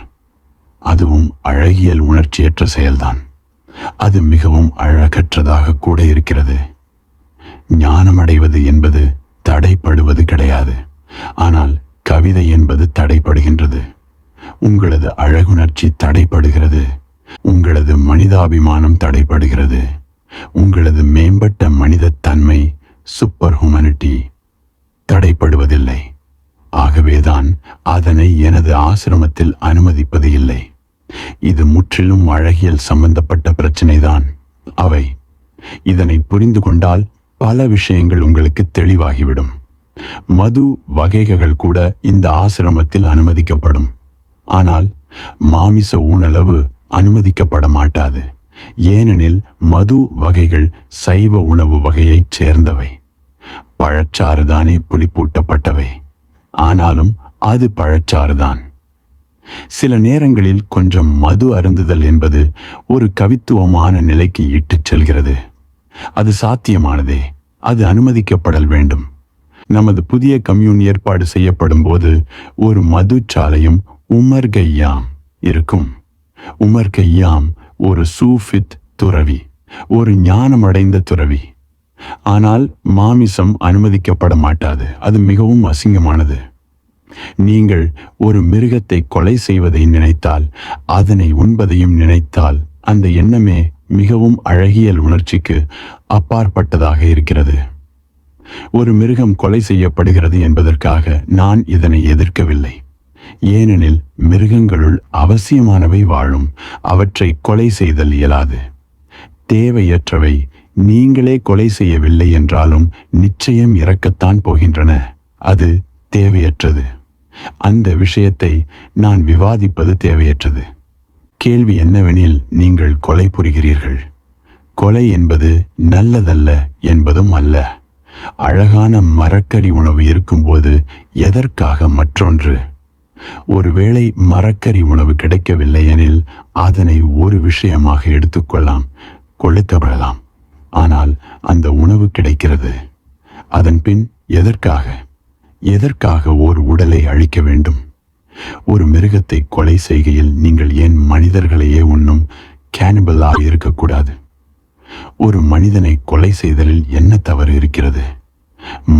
அதுவும் அழகியல் உணர்ச்சியற்ற செயல்தான். அது மிகவும் அழகற்றதாக கூட இருக்கிறது. ஞானமடைவது என்பது தடைப்படுவது கிடையாது. ஆனால் கவிதை என்பது தடைப்படுகின்றது. உங்களது அழகுணர்ச்சி தடைப்படுகிறது. உங்களது மனிதாபிமானம் தடைப்படுகிறது. உங்களது மேம்பட்ட மனித தன்மை, சூப்பர் ஹியூமனிட்டி தடைப்படுவதில்லை. ஆகவேதான் அதனை எனது ஆசிரமத்தில் அனுமதிப்பது இல்லை. இது முற்றிலும் அழகியல் சம்பந்தப்பட்ட பிரச்சனைதான். அவை இதனை புரிந்து கொண்டால் பல விஷயங்கள் உங்களுக்கு தெளிவாகிவிடும். மது வகைகள் கூட இந்த ஆசிரமத்தில் அனுமதிக்கப்படும். ஆனால் மாமிச உணவு அனுமதிக்கப்பட மாட்டாது. ஏனெனில் மது வகைகள் சைவ உணவு வகையைச் சேர்ந்தவை. பழச்சாறுதானே புளிப்பூட்டப்பட்டவை. ஆனாலும் அது பழச்சாறுதான். சில நேரங்களில் கொஞ்சம் மது அருந்துதல் என்பது ஒரு கவித்துவமான நிலைக்கு இட்டுச் செல்கிறது. அது சாத்தியமானதே. அது அனுமதிக்கப்படல் வேண்டும். நமது புதிய கம்யூன் ஏற்பாடு செய்யப்படும் போது ஒரு மதுச்சாலையும் உமர் கய்யாம் இருக்கும். உமர் கய்யாம் ஒரு சூஃபித் துறவி, ஒரு ஞானமடைந்த துறவி. ஆனால் மாமிசம் அனுமதிக்கப்பட மாட்டாது. அது மிகவும் அசிங்கமானது. நீங்கள் ஒரு மிருகத்தை கொலை செய்வதை நினைத்தால், அதனை உண்பதையும் நினைத்தால், அந்த எண்ணமே மிகவும் அழகியல் உணர்ச்சிக்கு அப்பாற்பட்டதாக இருக்கிறது. ஒரு மிருகம் கொலை செய்யப்படுகிறது என்பதற்காக நான் இதனை எதிர்க்கவில்லை. ஏனெனில் மிருகங்களுள் அவசியமானவை வாழும். அவற்றை கொலை செய்தல் இயலாது. தேவையற்றவை நீங்களே கொலை செய்யவில்லை என்றாலும் நிச்சயம் இறக்கத்தான் போகின்றன. அது தேவையற்றது. அந்த விஷயத்தை நான் விவாதிப்பது தேவையற்றது. கேள்வி என்னவெனில், நீங்கள் கொலை புரிகிறீர்கள். கொலை என்பது நல்லதல்ல என்பதும் அல்ல. அழகான மரக்கறி உணவு இருக்கும்போது எதற்காக மற்றொன்று? ஒருவேளை மரக்கறி உணவு கிடைக்கவில்லை எனில் அதனை ஒரு விஷயமாக எடுத்துக்கொள்ளலாம், கொளுத்தப்படலாம். ஆனால் அந்த உணவு கிடைக்கிறது. அதன் பின் எதற்காக ஒரு உடலை அழிக்க வேண்டும்? ஒரு மிருகத்தை கொலை செய்கையில் நீங்கள் ஏன் மனிதர்களையே உண்ணும் கேனிபலாக இருக்கக்கூடாது? ஒரு மனிதனை கொலை செய்தலில் என்ன தவறு இருக்கிறது?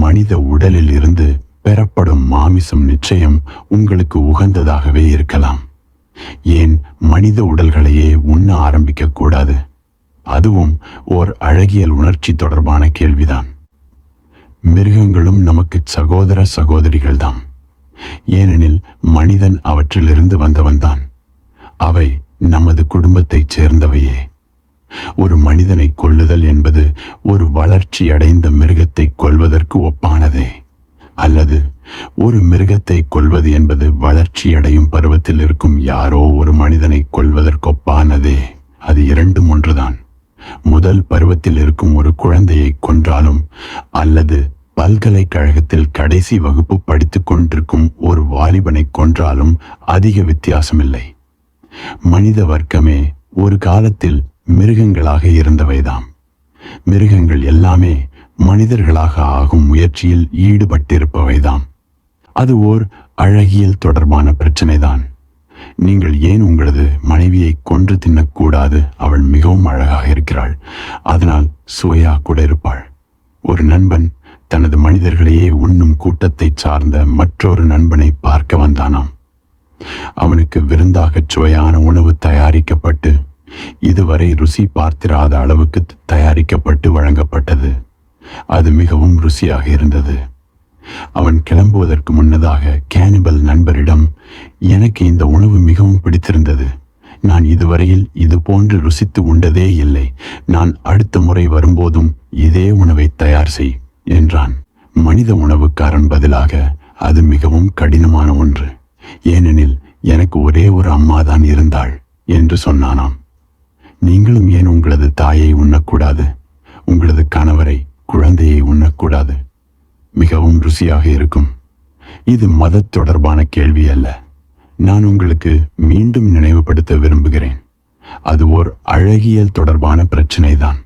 மனித உடலில் இருந்து பெறப்படும் மாமிசம் நிச்சயம் உங்களுக்கு உகந்ததாகவே இருக்கலாம். ஏன் மனித உடல்களையே உண்ண ஆரம்பிக்க கூடாது? அதுவும் ஓர் அழகியல் உணர்ச்சி தொடர்பான கேள்விதான். மிருகங்களும் நமக்கு சகோதர சகோதரிகள்தான். ஏனெனில் மனிதன் அவற்றிலிருந்து வந்தவன்தான். அவை நமது குடும்பத்தைச் சேர்ந்தவையே. ஒரு மனிதனை கொல்லுதல் என்பது ஒரு வளர்ச்சி அடைந்த மிருகத்தை கொல்வதற்கு ஒப்பானதே. அல்லது ஒரு மிருகத்தை கொல்வது என்பது வளர்ச்சியடையும் பருவத்தில் இருக்கும் யாரோ ஒரு மனிதனை கொல்வதற்கொப்பானதே. அது இரண்டும் ஒன்றுதான். முதல் பருவத்தில் இருக்கும் ஒரு குழந்தையை கொன்றாலும், அல்லது பல்கலைக்கழகத்தில் கடைசி வகுப்பு படித்துக் கொண்டிருக்கும் ஒரு வாலிபனை கொன்றாலும் அதிக வித்தியாசமில்லை. மனித வர்க்கமே ஒரு காலத்தில் மிருகங்களாக இருந்தவைதாம். மிருகங்கள் எல்லாமே மனிதர்களாக ஆகும் முயற்சியில் ஈடுபட்டிருப்பவைதாம். அது ஓர் அழகியல் தொடர்பான பிரச்சனைதான். நீங்கள் ஏன் உங்களது மனைவியை கொன்று தின்னக்கூடாது? அவள் மிகவும் அழகாக இருக்கிறாள், அதனால் சுவையா கூட இருப்பாள். ஒரு நண்பன் தனது மனிதர்களையே உண்ணும் கூட்டத்தை சார்ந்த மற்றொரு நண்பனை பார்க்க வந்தானாம். அவனுக்கு விருந்தாக சுவையான உணவு தயாரிக்கப்பட்டு, இதுவரை ருசி பார்த்திராத அளவுக்கு தயாரிக்கப்பட்டு வழங்கப்பட்டது. அது மிகவும் ருசியாக இருந்தது. அவன் கிளம்புவதற்கு முன்னதாக கேனிபல் நண்பரிடம், எனக்கு இந்த உணவு மிகவும் பிடித்திருந்தது. நான் இதுவரையில் இது போன்று ருசித்து உண்டதே இல்லை. நான் அடுத்த முறை வரும்போதும் இதே உணவை தயார் செய் என்றான். மனித உணவுக்காரன் பதிலாக, அது மிகவும் கடினமான ஒன்று. ஏனெனில் எனக்கு ஒரே ஒரு அம்மாதான் இருந்தாள் என்று சொன்னானாம். நீங்களும் ஏன் உங்களது தாயை உண்ணக்கூடாது? உங்களது கணவரை, குழந்தையை உண்ணக்கூடாது? மிகவும் ருசியாக இருக்கும். இது மத தொடர்பான கேள்வி அல்ல. நான் உங்களுக்கு மீண்டும் நினைவுபடுத்த விரும்புகிறேன். அது ஓர் அழகியல் தொடர்பான பிரச்சனைதான்.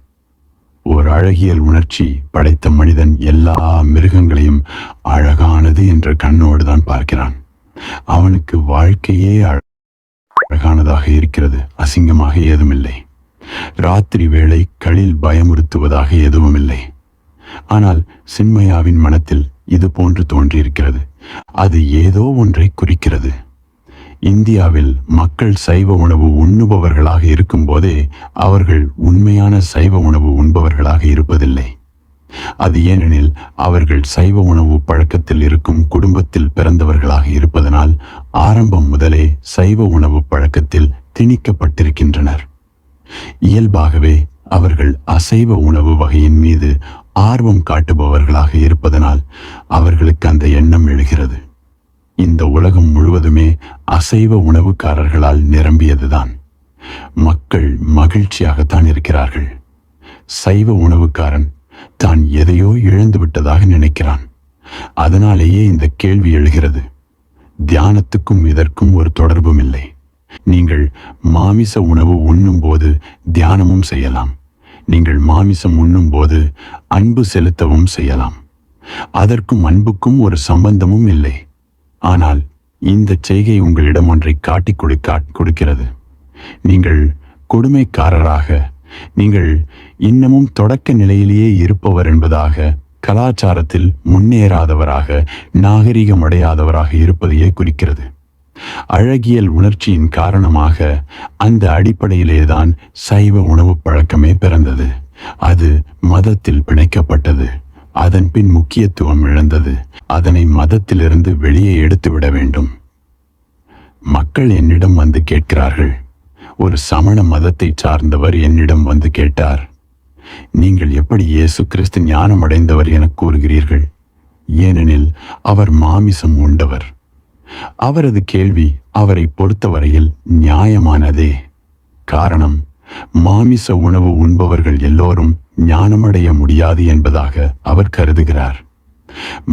ஓர் அழகியல் உணர்ச்சி படைத்த மனிதன் எல்லா மிருகங்களையும் அழகானது என்ற கண்ணோடு தான் பார்க்கிறான். அவனுக்கு வாழ்க்கையே அழகானதாக இருக்கிறது. அசிங்கமாக ஏதுமில்லை. ராத்திரி வேளை களில் பயமுறுத்துவதாக எதுவுமில்லை. ஆனால் சின்மயாவின் மனத்தில் இது போன்று தோன்றியிருக்கிறது. அது ஏதோ ஒன்றை குறிக்கிறது. இந்தியாவில் மக்கள் சைவ உணவு உண்ணுபவர்களாக இருக்கும் போதே அவர்கள் உண்மையான சைவ உணவு உண்பவர்களாக இருப்பதில்லை. அது ஏனெனில் அவர்கள் சைவ உணவு பழக்கத்தில் இருக்கும் குடும்பத்தில் பிறந்தவர்களாக இருப்பதனால் ஆரம்பம் முதலே சைவ உணவு பழக்கத்தில் திணிக்கப்பட்டிருக்கின்றனர். இயல்பாகவே அவர்கள் அசைவ உணவு வகையின் மீது ஆர்வம் காட்டுபவர்களாக இருப்பதனால் அவர்களுக்கு அந்த எண்ணம் எழுகிறது. இந்த உலகம் முழுவதுமே அசைவ உணவுக்காரர்களால் நிரம்பியதுதான். மக்கள் மகிழ்ச்சியாகத்தான் இருக்கிறார்கள். சைவ உணவுக்காரன் தான் எதையோ இழந்து விட்டதாக நினைக்கிறான். அதனாலேயே இந்த கேள்வி எழுகிறது. தியானத்துக்கும் இதற்கும் ஒரு தொடர்பும் இல்லை. நீங்கள் மாமிச உணவு உண்ணும் போது தியானமும் செய்யலாம். நீங்கள் மாமிசம் உண்ணும் போது அன்பு செலுத்தவும் செய்யலாம். அதற்கும் அன்புக்கும் ஒரு சம்பந்தமும் இல்லை. ஆனால் இந்த செய்கை உங்களிடம் ஒன்றை காட்டிக் கொடுக்கிறது. நீங்கள் கொடுமைக்காரராக, நீங்கள் இன்னமும் தொடக்க நிலையிலேயே இருப்பவர் என்பதாக, கலாச்சாரத்தில் முன்னேறாதவராக, நாகரிகமடையாதவராக இருப்பதையே குறிக்கிறது. அழகியல் உணர்ச்சியின் காரணமாக அந்த அடிப்படையிலேதான் சைவ உணவு பழக்கமே பிறந்தது. அது மதத்தில் பிணைக்கப்பட்டது. அதன் பின் முக்கியத்துவம் இழந்தது. அதனை மதத்திலிருந்து வெளியே எடுத்துவிட வேண்டும். மக்கள் என்னிடம் வந்து கேட்கிறார்கள். ஒரு சமண மதத்தை சார்ந்தவர் என்னிடம் வந்து கேட்டார், நீங்கள் எப்படி இயேசு கிறிஸ்து ஞானம் அடைந்தவர் என கூறுகிறீர்கள்? ஏனெனில் அவர் மாமிசம் உண்டவர். அவரது கேள்வி அவரை பொறுத்தவரையில் நியாயமானதே. காரணம், மாமிச உணவு உண்பவர்கள் எல்லோரும் ஞானமடைய முடியாது என்பதாக அவர் கருதுகிறார்.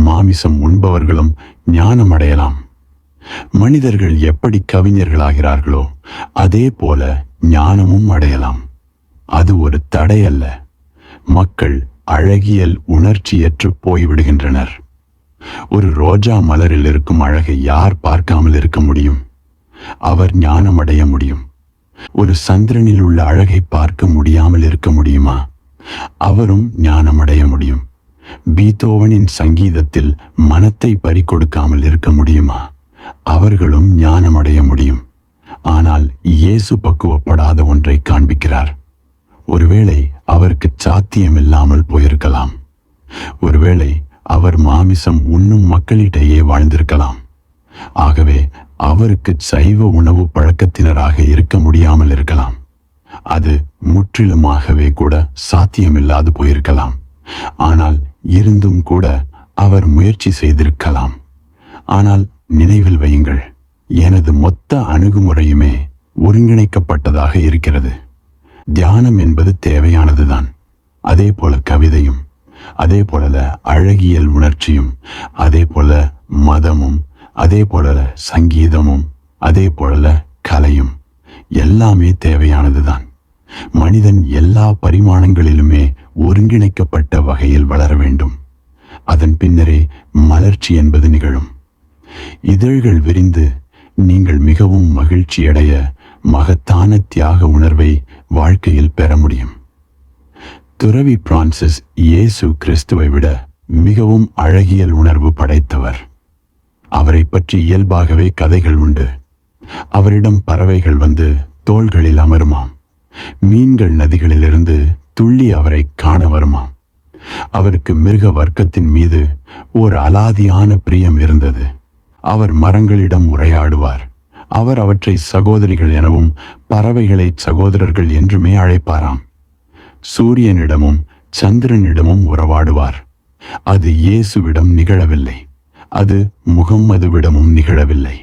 மாமிசம் உண்பவர்களும் ஞானமடையலாம். மனிதர்கள் எப்படி கவிஞர்களாகிறார்களோ அதே போல ஞானமும் அடையலாம். அது ஒரு தடை அல்ல. மக்கள் அழகியல் உணர்ச்சியற்று போய்விடுகின்றனர். ஒரு ரோஜா மலரில் இருக்கும் அழகை யார் பார்க்காமல் இருக்க முடியும்? அவர் ஞானமடைய முடியும். ஒரு சந்திரனில் உள்ள அழகை பார்க்க முடியாமல் இருக்க முடியுமா? அவரும் ஞானமடைய முடியும். பீத்தோவனின் சங்கீதத்தில் மனத்தை பறிகொடுக்காமல் இருக்க முடியுமா? அவர்களும் ஞானமடைய முடியும். ஆனால் இயேசு பக்குவப்படாத ஒன்றை காண்பிக்கிறார். ஒருவேளை அவருக்கு சாத்தியமில்லாமல் போயிருக்கலாம். ஒருவேளை அவர் மாமிசம் உண்ணும் மக்களிடையே வாழ்ந்திருக்கலாம். ஆகவே அவருக்கு சைவ உணவு பழக்கத்தினராக இருக்க முடியாமல் இருக்கலாம். அது முற்றிலுமாகவே கூட சாத்தியமில்லாது போயிருக்கலாம். ஆனால் இருந்தும் கூட அவர் முயற்சி செய்திருக்கலாம். ஆனால் நினைவில் வையுங்கள், எனது மொத்த அணுகுமுறையுமே ஒருங்கிணைக்கப்பட்டதாக இருக்கிறது. தியானம் என்பது தேவையானதுதான். அதே போல கவிதையும், அதே போல அழகியல் உணர்ச்சியும், அதே போல மதமும், அதே போல சங்கீதமும், அதே போல கலையும் எல்லாமே தேவையானதுதான். மனிதன் எல்லா பரிமாணங்களிலுமே ஒருங்கிணைக்கப்பட்ட வகையில் வளர வேண்டும். அதன் பின்னரே மலர்ச்சி என்பது நிகழும். இதழ்கள் விரிந்து நீங்கள் மிகவும் மகிழ்ச்சியடைய மகத்தான தியாக உணர்வை வாழ்க்கையில் பெற முடியும். துறவி பிரான்சிஸ் இயேசு கிறிஸ்துவை விட மிகவும் அழகியல் உணர்வு படைத்தவர். அவரை பற்றி இயல்பாகவே கதைகள் உண்டு. அவரிடம் பறவைகள் வந்து தோள்களில் அமருமாம். மீன்கள் நதிகளிலிருந்து துள்ளி அவரை காண வருமாம். அவருக்கு மிருக வர்க்கத்தின் மீது ஓர் அலாதியான பிரியம் இருந்தது. அவர் மரங்களிடம் உரையாடுவார். அவர் அவற்றை சகோதரிகள் எனவும் பறவைகளை சகோதரர்கள் என்றுமே அழைப்பாராம். சூரியனிடமும் சந்திரனிடமும் உறவாடுவார். அது இயேசுவிடம் நிகழவில்லை. அது முகம்மதுவிடமும் நிகழவில்லை.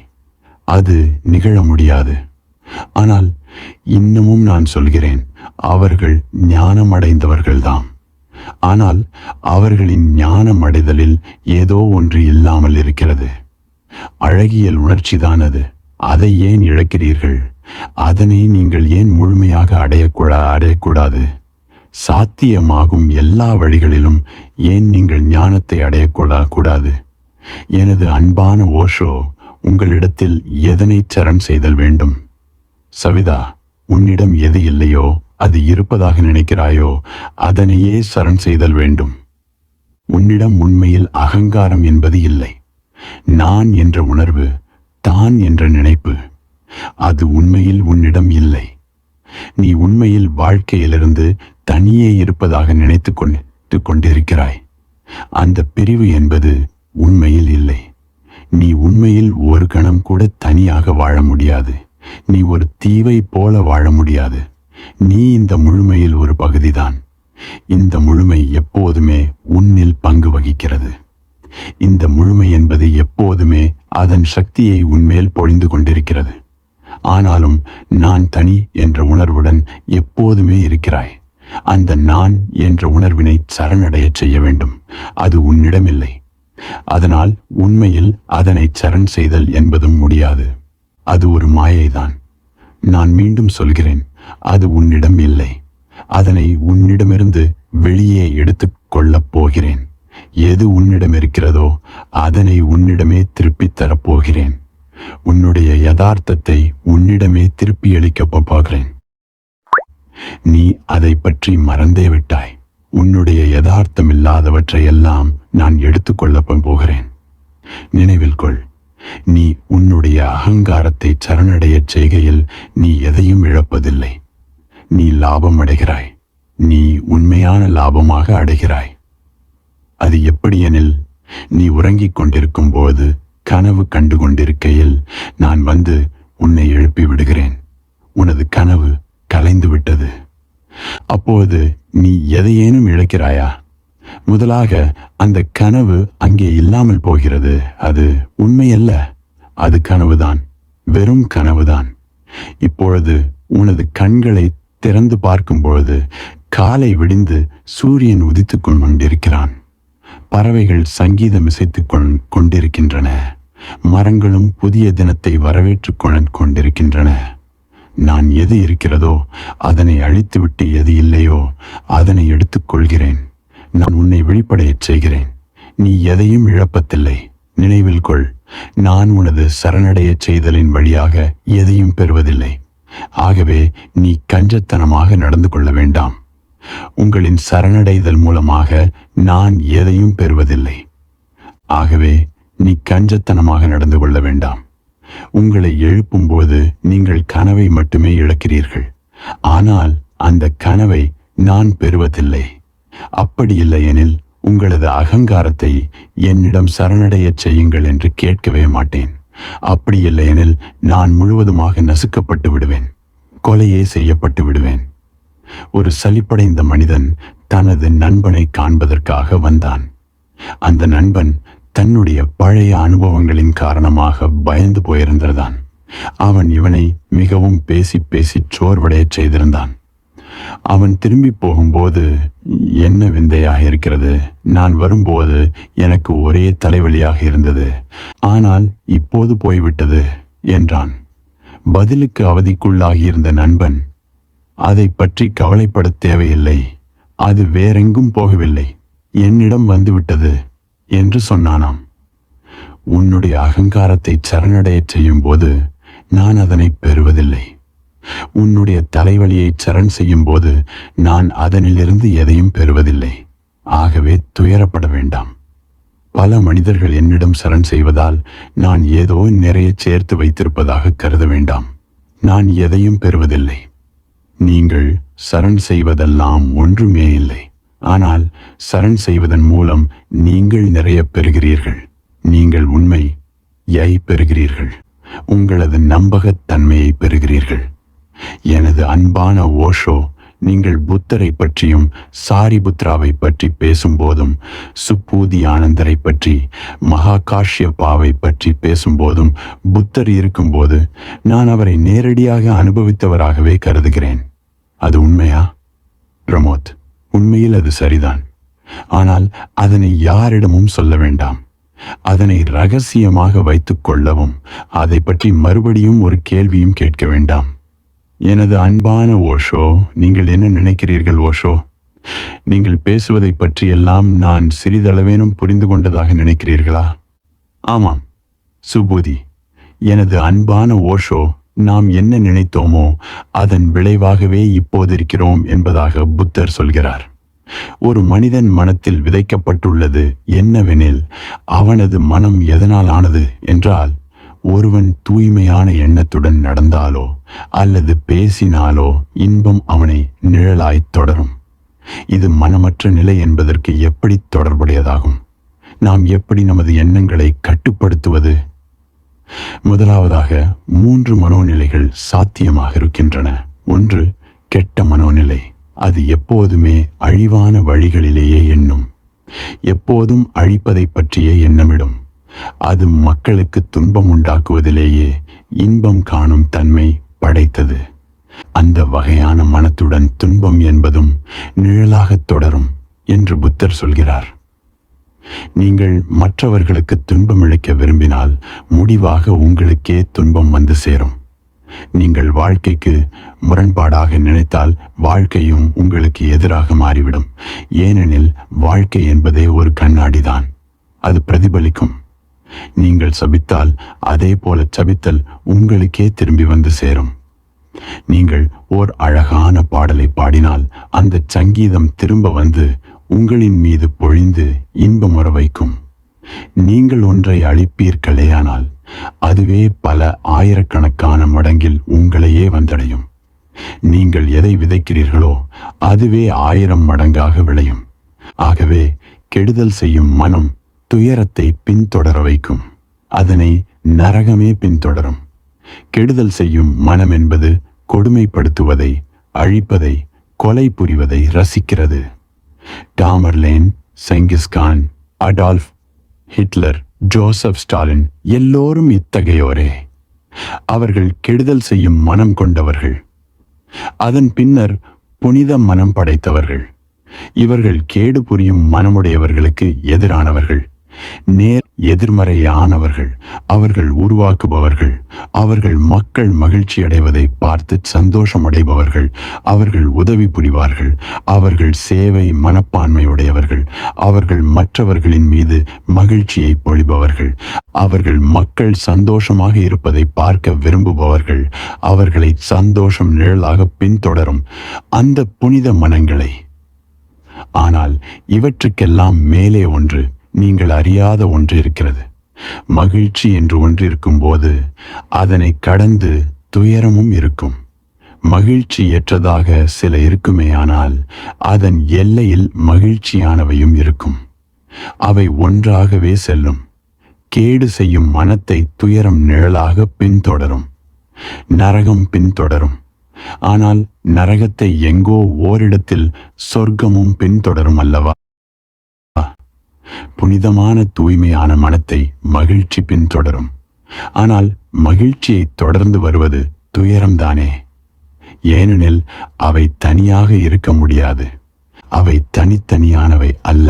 அது நிகழ முடியாது. ஆனால் இன்னமும் நான் சொல்கிறேன், அவர்கள் ஞானமடைந்தவர்கள்தான். ஆனால் அவர்களின் ஞானமடைதலில் ஏதோ ஒன்று இல்லாமல் இருக்கிறது. அழகியல் உணர்ச்சிதான் அது. அதை ஏன் இழக்கிறீர்கள்? அதனை நீங்கள் ஏன் முழுமையாக அடையக்கூடாது? சாத்தியமாகும் எல்லா வழிகளிலும் ஏன் நீங்கள் ஞானத்தை அடையக்கூடாது? எனது அன்பான ஓஷோ உங்களிடத்தில் எதனை சரண் செய்தல் வேண்டும்? சவிதா, உன்னிடம் எது இல்லையோ, அது இருப்பதாக நினைக்கிறாயோ, அதனையே சரண் செய்தல் வேண்டும். உன்னிடம் உண்மையில் அகங்காரம் என்பது இல்லை. நான் என்ற உணர்வு, தான் என்ற நினைப்பு, அது உண்மையில் உன்னிடம் இல்லை. நீ உண்மையில் வாழ்க்கையிலிருந்து தனியே இருப்பதாக நினைத்து கொண்டிருக்கிறாய். அந்த பிரிவு என்பது உண்மையில் இல்லை. நீ உண்மையில் ஒரு கணம் கூட தனியாக வாழ முடியாது. நீ ஒரு தீவை போல வாழ முடியாது. நீ இந்த முழுமையில் ஒரு பகுதிதான். இந்த முழுமை எப்போதுமே உன்னில் பங்கு வகிக்கிறது. இந்த முழுமை என்பது எப்போதுமே அதன் சக்தியை உன்மேல் பொழிந்து கொண்டிருக்கிறது. ஆனாலும் நான் தனி என்ற உணர்வுடன் எப்போதுமே இருக்கிறாய். அந்த நான் என்ற உணர்வினை சரணடைய செய்ய வேண்டும். அது உன்னிடமில்லை. அதனால் உண்மையில் அதனை சரண் செய்தல் என்பதும் முடியாது. அது ஒரு மாயைதான். நான் மீண்டும் சொல்கிறேன், அது உன்னிடம் இல்லை. அதனை உன்னிடமிருந்து வெளியே எடுத்துக் கொள்ளப் போகிறேன். எது உன்னிடம் இருக்கிறதோ அதனை உன்னிடமே திருப்பித் தரப்போகிறேன். உன்னுடைய யதார்த்தத்தை உன்னிடமே திருப்பி அளிக்கப் போகிறேன். நீ அதை பற்றி மறந்தே விட்டாய். உன்னுடைய யதார்த்தம் இல்லாதவற்றை எல்லாம் நான் எடுத்துக்கொள்ளப் போகிறேன். நினைவில் கொள், நீ உன்னுடைய அகங்காரத்தை சரணடையச் செய்கையில் நீ எதையும் இழப்பதில்லை. நீ லாபம் அடைகிறாய். நீ உண்மையான லாபமாக அடைகிறாய். அது எப்படியெனில், நீ உறங்கிக் கொண்டிருக்கும் போது கனவு கண்டு கொண்டிருக்கையில் நான் வந்து உன்னை எழுப்பி விடுகிறேன். உனது கனவு கலைந்து விட்டது. அப்போது நீ எதையேனும் இழக்கிறாயா? முதலாக அந்த கனவு அங்கே இல்லாமல் போகிறது. அது உண்மையல்ல. அது கனவுதான், வெறும் கனவுதான். இப்பொழுது உனது கண்களை திறந்து பார்க்கும் பொழுது காலை விடிந்து சூரியன் உதித்துக் கொண்டிருக்கிறான். பறவைகள் சங்கீதம் இசைத்துக் கொண்டிருக்கின்றன. மரங்களும் புதிய தினத்தை வரவேற்றுக் கொண்டிருக்கின்றன. நான் எது இருக்கிறதோ அதனை அழித்துவிட்டு எது இல்லையோ அதனை எடுத்துக்கொள்கிறேன். நான் உன்னை வெளிப்படையச் செய்கிறேன். நீ எதையும் இழப்பதில்லை. நினைவில் கொள், நான் உனது சரணடையச் செய்தலின் வழியாக எதையும் பெறுவதில்லை. ஆகவே நீ கஞ்சத்தனமாக நடந்து கொள்ள வேண்டாம். உங்களின் சரணடைதல் மூலமாக நான் எதையும் பெறுவதில்லை. ஆகவே நீ கஞ்சத்தனமாக நடந்து கொள்ள வேண்டாம். உங்களை எழுப்பும்போது நீங்கள் கனவை மட்டுமே இழக்கிறீர்கள். ஆனால் அந்த கனவை நான் பெறுவதில்லை. அப்படி இல்லையெனில் உங்களது அகங்காரத்தை என்னிடம் சரணடையச் செய்யுங்கள் என்று கேட்கவே மாட்டேன். அப்படி இல்லையெனில் நான் முழுவதுமாக நசுக்கப்பட்டு விடுவேன். கொலையே செய்யப்பட்டு விடுவேன். ஒரு சலிப்படைந்த மனிதன் தனது நண்பனை காண்பதற்காக வந்தான். அந்த நண்பன் தன்னுடைய பழைய அனுபவங்களின் காரணமாக பயந்து போயிருந்தான். அவன் இவனை மிகவும் பேசி பேசி சோர்வடையச் செய்திருந்தான். அவன் திரும்பி போகும்போது, என்ன விந்தையாக இருக்கிறது, நான் வரும்போது எனக்கு ஒரே தலைவலியாக இருந்தது, ஆனால் இப்போது போய்விட்டது என்றான். பதிலுக்கு அவதிக்குள்ளாகியிருந்த நண்பன், அதை பற்றி கவலைப்பட தேவையில்லை, அது வேறெங்கும் போகவில்லை, என்னிடம் வந்துவிட்டது என்று சொன்னானாம். உன்னுடைய அகங்காரத்தை சரணடையச் செய்யும் போது நான் அதனை பெறுவதில்லை. உன்னுடைய தலைவலியை சரண் செய்யும் போது நான் அதனிலிருந்து எதையும் பெறுவதில்லை. ஆகவே துயரப்பட வேண்டாம். பல மனிதர்கள் என்னிடம் சரண் செய்வதால் நான் ஏதோ நிறைய சேர்த்து வைத்திருப்பதாக கருத வேண்டாம். நான் எதையும் பெறுவதில்லை. நீங்கள் சரண் செய்வதெல்லாம் ஒன்றுமே இல்லை. ஆனால் சரண் செய்வதன் மூலம் நீங்கள் நிறைய பெறுகிறீர்கள். நீங்கள் உண்மையை பெறுகிறீர்கள். உங்களது நம்பகத்தன்மையை பெறுகிறீர்கள். எனது அன்பான ஓஷோ, நீங்கள் புத்தரை பற்றியும் சாரிபுத்ராவை பற்றி பேசும்போதும், சுப்பூதி ஆனந்தரை பற்றி, மகாகாஷ்யபாவை பற்றி பேசும்போதும், புத்தர் இருக்கும்போது நான் அவரை நேரடியாக அனுபவித்தவராகவே கருதுகிறேன். அது உண்மையா பிரமோத்? உண்மையில் அது சரிதான். ஆனால் அதனை யாரிடமும் சொல்ல வேண்டாம். அதனை ரகசியமாக வைத்துக் கொள்ளவும் அதை பற்றி மறுபடியும் ஒரு கேள்வியும் கேட்க வேண்டாம். எனது அன்பான ஓஷோ, நீங்கள் என்ன நினைக்கிறீர்கள் ஓஷோ? நீங்கள் பேசுவதை பற்றியெல்லாம் நான் சிறிதளவேனும் புரிந்து கொண்டதாக நினைக்கிறீர்களா? ஆமாம் சுபூதி, எனது அன்பான ஓஷோ, நாம் என்ன நினைத்தோமோ அதன் விளைவாகவே இப்போதிருக்கிறோம் என்பதாக புத்தர் சொல்கிறார். ஒரு மனிதன் மனத்தில் விதைக்கப்பட்டுள்ளது என்னவெனில், அவனது மனம் எதனால் ஆனது என்றால், ஒருவன் தூய்மையான எண்ணத்துடன் நடந்தாலோ அல்லது பேசினாலோ இன்பம் அவனை நிழலாய் தொடரும். இது மனமற்ற நிலை என்பதற்கு எப்படி தொடர்புடையதாகும்? நாம் எப்படி நமது எண்ணங்களை கட்டுப்படுத்துவது? முதலாவதாக 3 மனோநிலைகள் சாத்தியமாக இருக்கின்றன. ஒன்று, கெட்ட மனோநிலை. அது எப்போதுமே அழிவான வழிகளிலேயே எண்ணும், எப்போதும் அழிப்பதை பற்றியே எண்ணமிடும். அது மக்களுக்கு துன்பம் உண்டாக்குவதிலேயே இன்பம் காணும் தன்மை படைத்தது. அந்த வகையான மனத்துடன் துன்பம் என்பதும் நிழலாகத் தொடரும் என்று புத்தர் சொல்கிறார். நீங்கள் மற்றவர்களுக்கு துன்பம் இழைக்க விரும்பினால் முடிவாக உங்களுக்கே துன்பம் வந்து சேரும். நீங்கள் வாழ்க்கைக்கு முரண்பாடாக நினைத்தால் வாழ்க்கையும் உங்களுக்கு எதிராக மாறிவிடும். ஏனெனில் வாழ்க்கை என்பதே ஒரு கண்ணாடிதான், அது பிரதிபலிக்கும். நீங்கள் சபித்தால் அதே போல சபித்தல் உங்களுக்கே திரும்பி வந்து சேரும். நீங்கள் ஓர் அழகான பாடலை பாடினால் அந்த சங்கீதம் திரும்ப வந்து உங்களின் மீது பொழிந்து இன்பமுற வைக்கும். நீங்கள் ஒன்றை அழிப்பீர்களேயானால் அதுவே பல ஆயிரக்கணக்கான மடங்கில் உங்களையே வந்தடையும். நீங்கள் எதை விதைக்கிறீர்களோ அதுவே 1000 மடங்காக விளையும். ஆகவே கெடுதல் செய்யும் மனம் துயரத்தை பின்தொடர வைக்கும். அதனை நரகமே பின்தொடரும். கெடுதல் செய்யும் மனம் என்பது கொடுமைப்படுத்துவதை, அழிப்பதை, கொலை புரிவதை ரசிக்கிறது. Tamerlane, Genghis Khan, Adolf Hitler, Joseph Stalin எல்லோரும் இத்தகையோரே. அவர்கள் கெடுதல் செய்யும் மனம் கொண்டவர்கள். அதன் பின்னர் புனித மனம் படைத்தவர்கள். இவர்கள் கேடு புரியும் மனமுடையவர்களுக்கு எதிரானவர்கள், நேர் எதிர்மறையானவர்கள். அவர்கள் உருவாக்குபவர்கள். அவர்கள் மக்கள் மகிழ்ச்சி அடைவதை பார்த்து சந்தோஷம் அடைபவர்கள். அவர்கள் உதவி புரிவார்கள். அவர்கள் சேவை மனப்பான்மையுடையவர்கள். அவர்கள் மற்றவர்களின் மீது மகிழ்ச்சியை பொழிபவர்கள். அவர்கள் மக்கள் சந்தோஷமாக இருப்பதை பார்க்க விரும்புபவர்கள். அவர்களை சந்தோஷம் நிழலாக பின்தொடரும் அந்த புனித மனங்களை. ஆனால் இவற்றுக்கெல்லாம் மேலே ஒன்று, நீங்கள் அறியாத ஒன்று இருக்கிறது. மகிழ்ச்சி என்று ஒன்று இருக்கும்போது அதனை கடந்து துயரமும் இருக்கும். மகிழ்ச்சி ஏற்றதாக சில இருக்குமேயானால் அதன் எல்லையில் மகிழ்ச்சியானவையும் இருக்கும். அவை ஒன்றாகவே செல்லும். கேடு செய்யும் மனத்தை துயரம் நிழலாக பின்தொடரும். நரகம் பின்தொடரும். ஆனால் நரகத்தை எங்கோ ஓரிடத்தில் சொர்க்கமும் பின்தொடரும் அல்லவா? புனிதமான தூய்மையான மனத்தை மகிழ்ச்சி பின்தொடரும். ஆனால் மகிழ்ச்சியை தொடர்ந்து வருவது துயரம்தானே. ஏனெனில் அவை தனியாக இருக்க முடியாது. அவை தனித்தனியானவை அல்ல.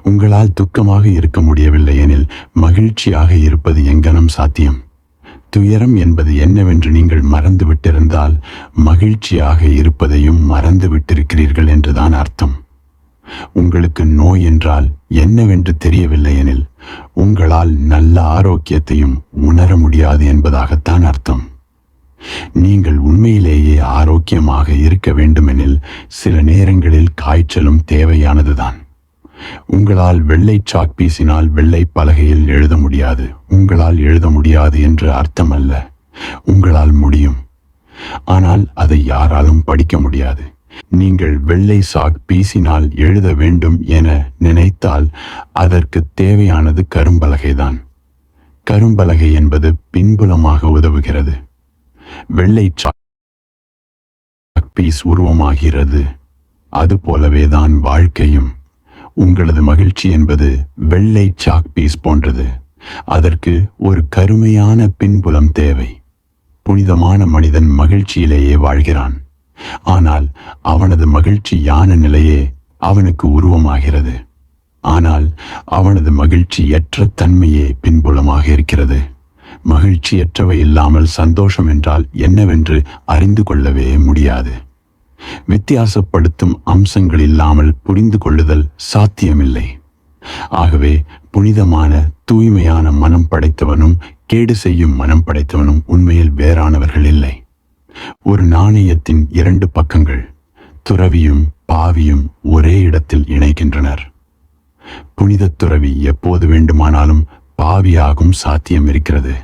உங்களால் துக்கமாக இருக்க முடியவில்லை எனில் மகிழ்ச்சியாக இருப்பது எங்கனம் சாத்தியம்? துயரம் என்பது என்னவென்று நீங்கள் மறந்து விட்டிருந்தால் மகிழ்ச்சியாக இருப்பதையும் மறந்து விட்டிருக்கிறீர்கள் என்றுதான் அர்த்தம். உங்களுக்கு நோய் என்றால் என்னவென்று தெரியவில்லை எனில் உங்களால் நல்ல ஆரோக்கியத்தையும் உணர முடியாது என்பதாகத்தான் அர்த்தம். நீங்கள் உண்மையிலேயே ஆரோக்கியமாக இருக்க வேண்டுமெனில் சில நேரங்களில் காய்ச்சலும் தேவையானதுதான். உங்களால் வெள்ளை சாக் பீசினால் வெள்ளை பலகையில் எழுத முடியாது. உங்களால் எழுத முடியாது என்று அர்த்தம் அல்ல. உங்களால் முடியும். ஆனால் அதை யாராலும் படிக்க முடியாது. நீங்கள் வெள்ளை சாக் பீசினால் எழுத வேண்டும் என நினைத்தால் அதற்கு தேவையானது கரும்பலகைதான். கரும்பலகை என்பது பின்புலமாக உதவுகிறது. வெள்ளை சாக் பீஸ் உருவமாகிறது. அதுபோலவேதான் வாழ்க்கையும். உங்களது மகிழ்ச்சி என்பது வெள்ளை சாக் பீஸ் போன்றது. அதற்கு ஒரு கருமையான பின்புலம் தேவை. புனிதமான மனிதன் மகிழ்ச்சியிலேயே வாழ்கிறான். ஆனால் அவனது மகிழ்ச்சியான நிலையே அவனுக்கு உருவமாகிறது. ஆனால் அவனது மகிழ்ச்சியற்ற தன்மையே பின்புலமாக இருக்கிறது. மகிழ்ச்சியற்றவை இல்லாமல் சந்தோஷம் என்றால் என்னவென்று அறிந்து கொள்ளவே முடியாது. வித்தியாசப்படுத்தும் அம்சங்கள் இல்லாமல் புரிந்து கொள்ளுதல் சாத்தியமில்லை. ஆகவே புனிதமான தூய்மையான மனம் படைத்தவனும் கேடு செய்யும் மனம் படைத்தவனும் உண்மையில் வேறானவர்கள் இல்லை. ஒரு நாணயத்தின் 2 பக்கங்கள், துறவியும் பாவியும் ஒரே இடத்தில் இணைகின்றனர். புனித துறவி எப்போது வேண்டுமானாலும் பாவியாகும் சாத்தியம் இருக்கிறது.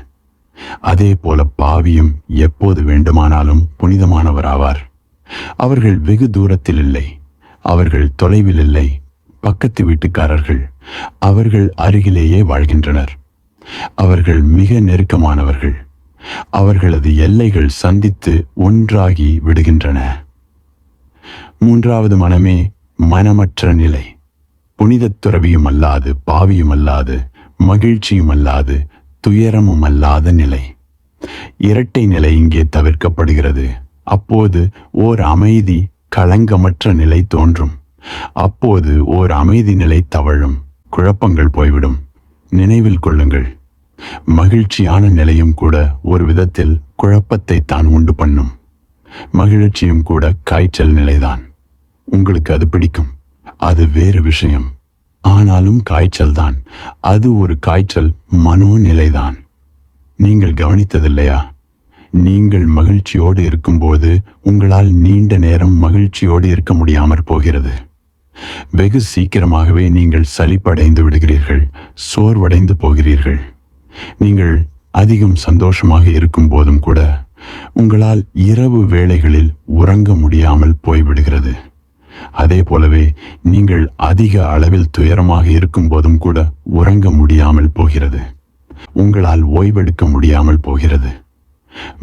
அதே போல பாவியும் எப்போது வேண்டுமானாலும் புனிதமானவராவார். அவர்கள் வெகு தூரத்தில் இல்லை. அவர்கள் தொலைவில் இல்லை. பக்கத்து வீட்டுக்காரர்கள். அவர்கள் அருகிலேயே வாழ்கின்றனர். அவர்கள் மிக நெருக்கமானவர்கள். அவர்களது எல்லைகள் சந்தித்து ஒன்றாகி விடுகின்றன. மூன்றாவது மனமே மனமற்ற நிலை. புனிதத் துறவியும் அல்லாது, பாவியும் அல்லாது, மகிழ்ச்சியும் அல்லாது, துயரமும் அல்லாத நிலை. இரட்டை நிலை இங்கே தவிர்க்கப்படுகிறது. அப்போது ஓர் அமைதி, களங்கமற்ற நிலை தோன்றும். அப்போது ஓர் அமைதி நிலை தவழும். குழப்பங்கள் போய்விடும். நினைவில் கொள்ளுங்கள், மகிழ்ச்சியான நிலையும் கூட ஒரு விதத்தில் குழப்பத்தை தான் உண்டு பண்ணும். மகிழ்ச்சியும் கூட காய்ச்சல் நிலைதான். உங்களுக்கு அது பிடிக்கும், அது வேறு விஷயம். ஆனாலும் காய்ச்சல் தான். அது ஒரு காய்ச்சல் மனோநிலைதான். நீங்கள் கவனித்ததில்லையா? நீங்கள் மகிழ்ச்சியோடு இருக்கும்போது உங்களால் நீண்ட நேரம் மகிழ்ச்சியோடு இருக்க முடியாமற் போகிறது. வெகு சீக்கிரமாகவே நீங்கள் சலிப்படைந்து விடுகிறீர்கள், சோர்வடைந்து போகிறீர்கள். நீங்கள் அதிகம் சந்தோஷமாக இருக்கும் போதும் கூட உங்களால் இரவு வேளைகளில் உறங்க முடியாமல் போய்விடுகிறது. அதே போலவே நீங்கள் அதிக அளவில் துயரமாக இருக்கும் போதும் கூட உறங்க முடியாமல் போகிறது. உங்களால் ஓய்வெடுக்க முடியாமல் போகிறது.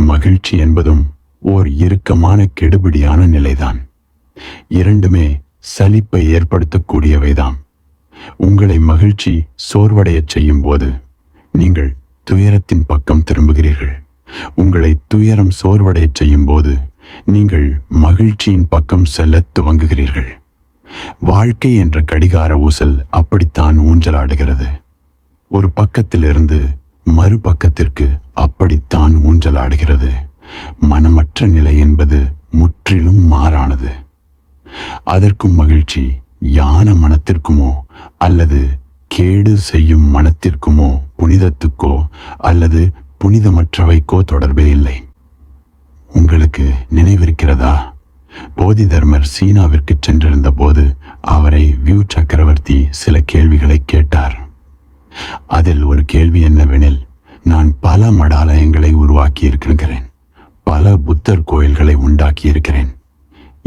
மகிழ்ச்சி என்பதும் ஓர் இறுக்கமான கெடுபிடியான நிலைதான். இரண்டுமே சலிப்பை ஏற்படுத்தக்கூடியவைதான். உங்களை மகிழ்ச்சி சோர்வடையச் செய்யும் போது நீங்கள் துயரத்தின் பக்கம் திரும்புகிறீர்கள். உங்களை துயரம் சோர்வடையச் செய்யும் போது நீங்கள் மகிழ்ச்சியின் பக்கம் செல்லத் துவங்குகிறீர்கள். வாழ்க்கை என்ற கடிகார ஊசல் அப்படித்தான் ஊஞ்சலாடுகிறது. ஒரு பக்கத்திலிருந்து மறுபக்கத்திற்கு அப்படித்தான் ஊஞ்சலாடுகிறது. மனமற்ற நிலை என்பது முற்றிலும் மாறானது. அதற்கும் மகிழ்ச்சி யான மனத்திற்குமோ அல்லது கேடு செய்யும் மனத்திற்குமோ, புனிதத்துக்கோ அல்லது புனிதமற்றவைக்கோ தொடர்பே இல்லை. உங்களுக்கு நினைவிருக்கிறதா? போதி தர்மர் சீனாவிற்கு சென்றிருந்த போது அவரை வியூ சக்கரவர்த்தி சில கேள்விகளை கேட்டார். அதில் ஒரு கேள்வி என்னவெனில், நான் பல மடாலயங்களை உருவாக்கி இருக்கிறேன், பல புத்தர் கோயில்களை உண்டாக்கி இருக்கிறேன்.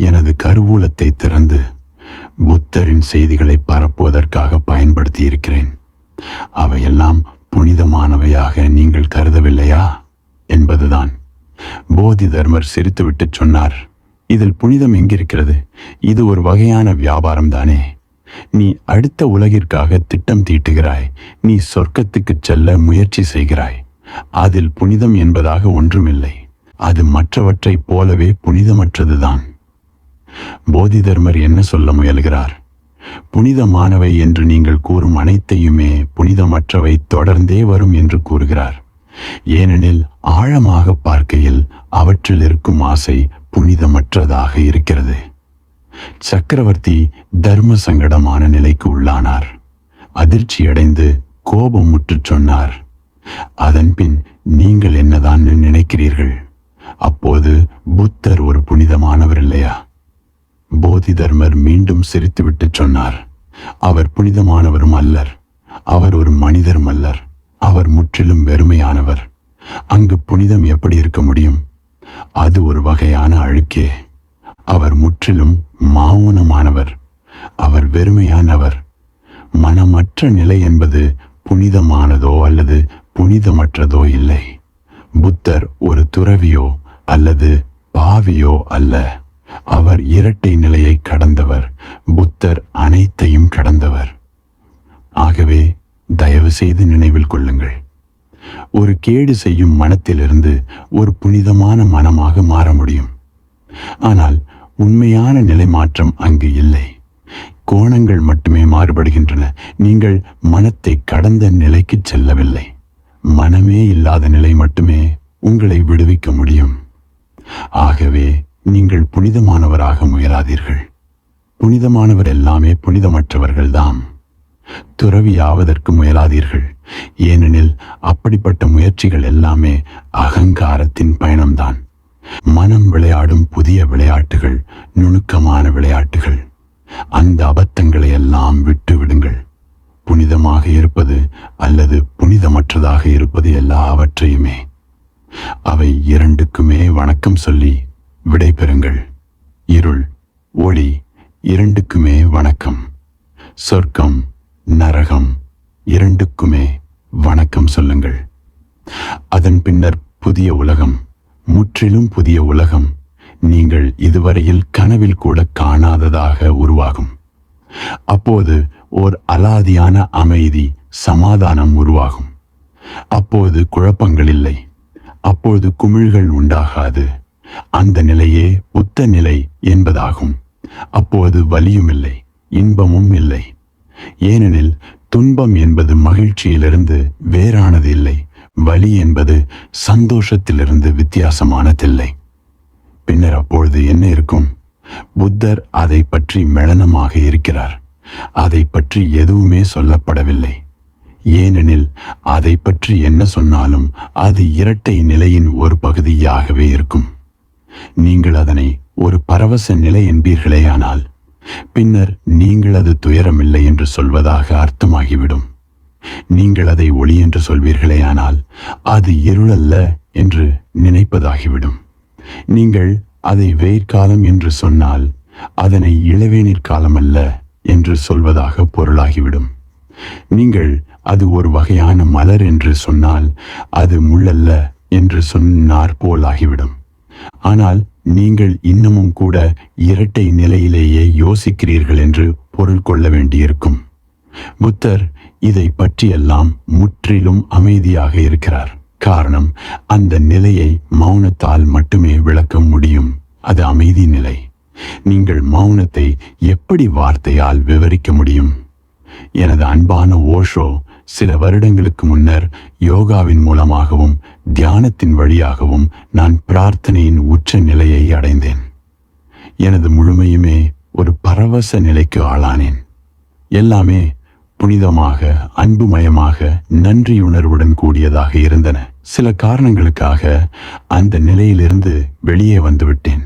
எனது கருவூலத்தை திறந்து புத்தரின் செய்திகளை பரப்புவதற்காக பயன்படுத்தி இருக்கிறேன். அவையெல்லாம் புனிதமானவையாக நீங்கள் கருதவில்லையா என்பதுதான். போதி தர்மர் சிரித்துவிட்டு சொன்னார், இதில் புனிதம் எங்கிருக்கிறது? இது ஒரு வகையான வியாபாரம் தானே. நீ அடுத்த உலகிற்காக திட்டம் தீட்டுகிறாய். நீ சொர்க்கத்துக்கு செல்ல முயற்சி செய்கிறாய். அதில் புனிதம் என்பதாக ஒன்றுமில்லை. அது மற்றவற்றைப் போலவே புனிதமற்றதுதான். போதி தர்மர் என்ன சொல்ல முயல்கிறார்? புனிதமானவை என்று நீங்கள் கூறும் அனைத்தையுமே புனிதமற்றவை தொடர்ந்தே வரும் என்று கூறுகிறார். ஏனெனில் ஆழமாக பார்க்கையில் அவற்றில் இருக்கும் ஆசை புனிதமற்றதாக இருக்கிறது. சக்கரவர்த்தி தர்ம சங்கடமான நிலைக்கு உள்ளானார். அதிர்ச்சியடைந்து கோபமுற்று சொன்னார், அதன்பின் நீங்கள் என்னதான் நினைக்கிறீர்கள்? அப்போது புத்தர் ஒரு புனிதமானவர் இல்லையா? போதி தர்மர் மீண்டும் சிரித்துவிட்டு சொன்னார், அவர் புனிதமானவரும் அல்லர். அவர் ஒரு மனிதரும் அல்லர். அவர் முற்றிலும் வெறுமையானவர். அங்கு புனிதம் எப்படி இருக்க முடியும்? அது ஒரு வகையான அழுக்கே. அவர் முற்றிலும் மௌனமானவர். அவர் வெறுமையானவர். மனமற்ற நிலை என்பது புனிதமானதோ அல்லது புனிதமற்றதோ இல்லை. புத்தர் ஒரு துறவியோ அல்லது பாவியோ அல்ல. அவர் இரட்டை நிலையை கடந்தவர். புத்தர் அனைத்தையும் கடந்தவர். ஆகவே தயவு செய்து நினைவில் கொள்ளுங்கள், ஒரு கேடு செய்யும் மனத்திலிருந்து ஒரு புனிதமான மனமாக மாற முடியும். ஆனால் உண்மையான நிலை மாற்றம் அங்கு இல்லை. கோணங்கள் மட்டுமே மாறுபடுகின்றன. நீங்கள் மனத்தை கடந்த நிலைக்கு செல்லவில்லை. மனமே இல்லாத நிலை மட்டுமே உங்களை விடுவிக்க முடியும். ஆகவே நீங்கள் புனிதமானவராக முயலாதீர்கள். புனிதமானவர் எல்லாமே புனிதமற்றவர்கள்தான். துறவியாவதற்கு முயலாதீர்கள். ஏனெனில் அப்படிப்பட்ட முயற்சிகள் எல்லாமே அகங்காரத்தின் பயணம்தான். மனம் விளையாடும் புதிய விளையாட்டுகள் நுணுக்கமான விளையாட்டுகள். அந்த அபத்தங்களை எல்லாம் விட்டு விடுங்கள். புனிதமாக இருப்பது அல்லது புனிதமற்றதாக இருப்பது எல்லாவற்றையுமே, அவை இரண்டுக்குமே வணக்கம் சொல்லி விடை பெறுங்கள். இருள், ஒளி இரண்டுக்குமே வணக்கம். சொர்க்கம், நரகம் இரண்டுக்குமே வணக்கம் சொல்லுங்கள். அதன் பின்னர் புதிய உலகம், முற்றிலும் புதிய உலகம், நீங்கள் இதுவரையில் கனவில் கூட காணாததாக உருவாகும். அப்போது ஓர் அலாதியான அமைதி, சமாதானம் உருவாகும். அப்போது குழப்பங்கள் இல்லை. அப்போது குமிழ்கள் உண்டாகாது. அந்த நிலையே புத்த நிலை என்பதாகும். அப்போது வலியும் இல்லை, இன்பமும் இல்லை. ஏனெனில் துன்பம் என்பது மகிழ்ச்சியிலிருந்து வேறானது இல்லை. வலி என்பது சந்தோஷத்திலிருந்து வித்தியாசமானதில்லை. பின்னர் அப்பொழுது என்ன இருக்கும்? புத்தர் அதை பற்றி மெளனமாக இருக்கிறார். அதை பற்றி எதுவுமே சொல்லப்படவில்லை. ஏனெனில் அதை பற்றி என்ன சொன்னாலும் அது இரட்டை நிலையின் ஒரு பகுதியாகவே இருக்கும். நீங்கள் அதனை ஒரு பரவச நிலை என்பீர்களேயானால் பின்னர் நீங்கள் அது துயரமில்லை என்று சொல்வதாக அர்த்தமாகிவிடும். நீங்கள் அதை ஒளி என்று சொல்வீர்களேயானால் அது இருளல்ல என்று நினைப்பதாகிவிடும். நீங்கள் அதை வெயிற்காலம் என்று சொன்னால் அதனை இளவேநீர் காலம் அல்ல என்று சொல்வதாக பொருளாகிவிடும். நீங்கள் அது ஒரு வகையான மலர் என்று சொன்னால் அது முள்ளல்ல என்று சொன்னார் போலாகிவிடும். ஆனால் நீங்கள் இன்னமும் கூட இரட்டை நிலையிலேயே யோசிக்கிறீர்கள் என்று பொருள் கொள்ள வேண்டியிருக்கும். புத்தர் இதை பற்றியெல்லாம் முற்றிலும் அமைதியாக இருக்கிறார். காரணம், அந்த நிலையை மௌனத்தால் மட்டுமே விளக்க முடியும். அது அமைதி நிலை. நீங்கள் மௌனத்தை எப்படி வார்த்தையால் விவரிக்க முடியும்? எனது அன்பான ஓஷோ சில வருடங்களுக்கு முன்னர் யோகாவின் மூலமாகவும் தியானத்தின் வழியாகவும் நான் பிரார்த்தனையின் உச்ச நிலையை அடைந்தேன். எனது முழுமையுமே ஒரு பரவச நிலைக்கு ஆளானேன். எல்லாமே புனிதமாக, அன்புமயமாக, நன்றியுணர்வுடன் கூடியதாக இருந்தன. சில காரணங்களுக்காக அந்த நிலையிலிருந்து வெளியே வந்துவிட்டேன்.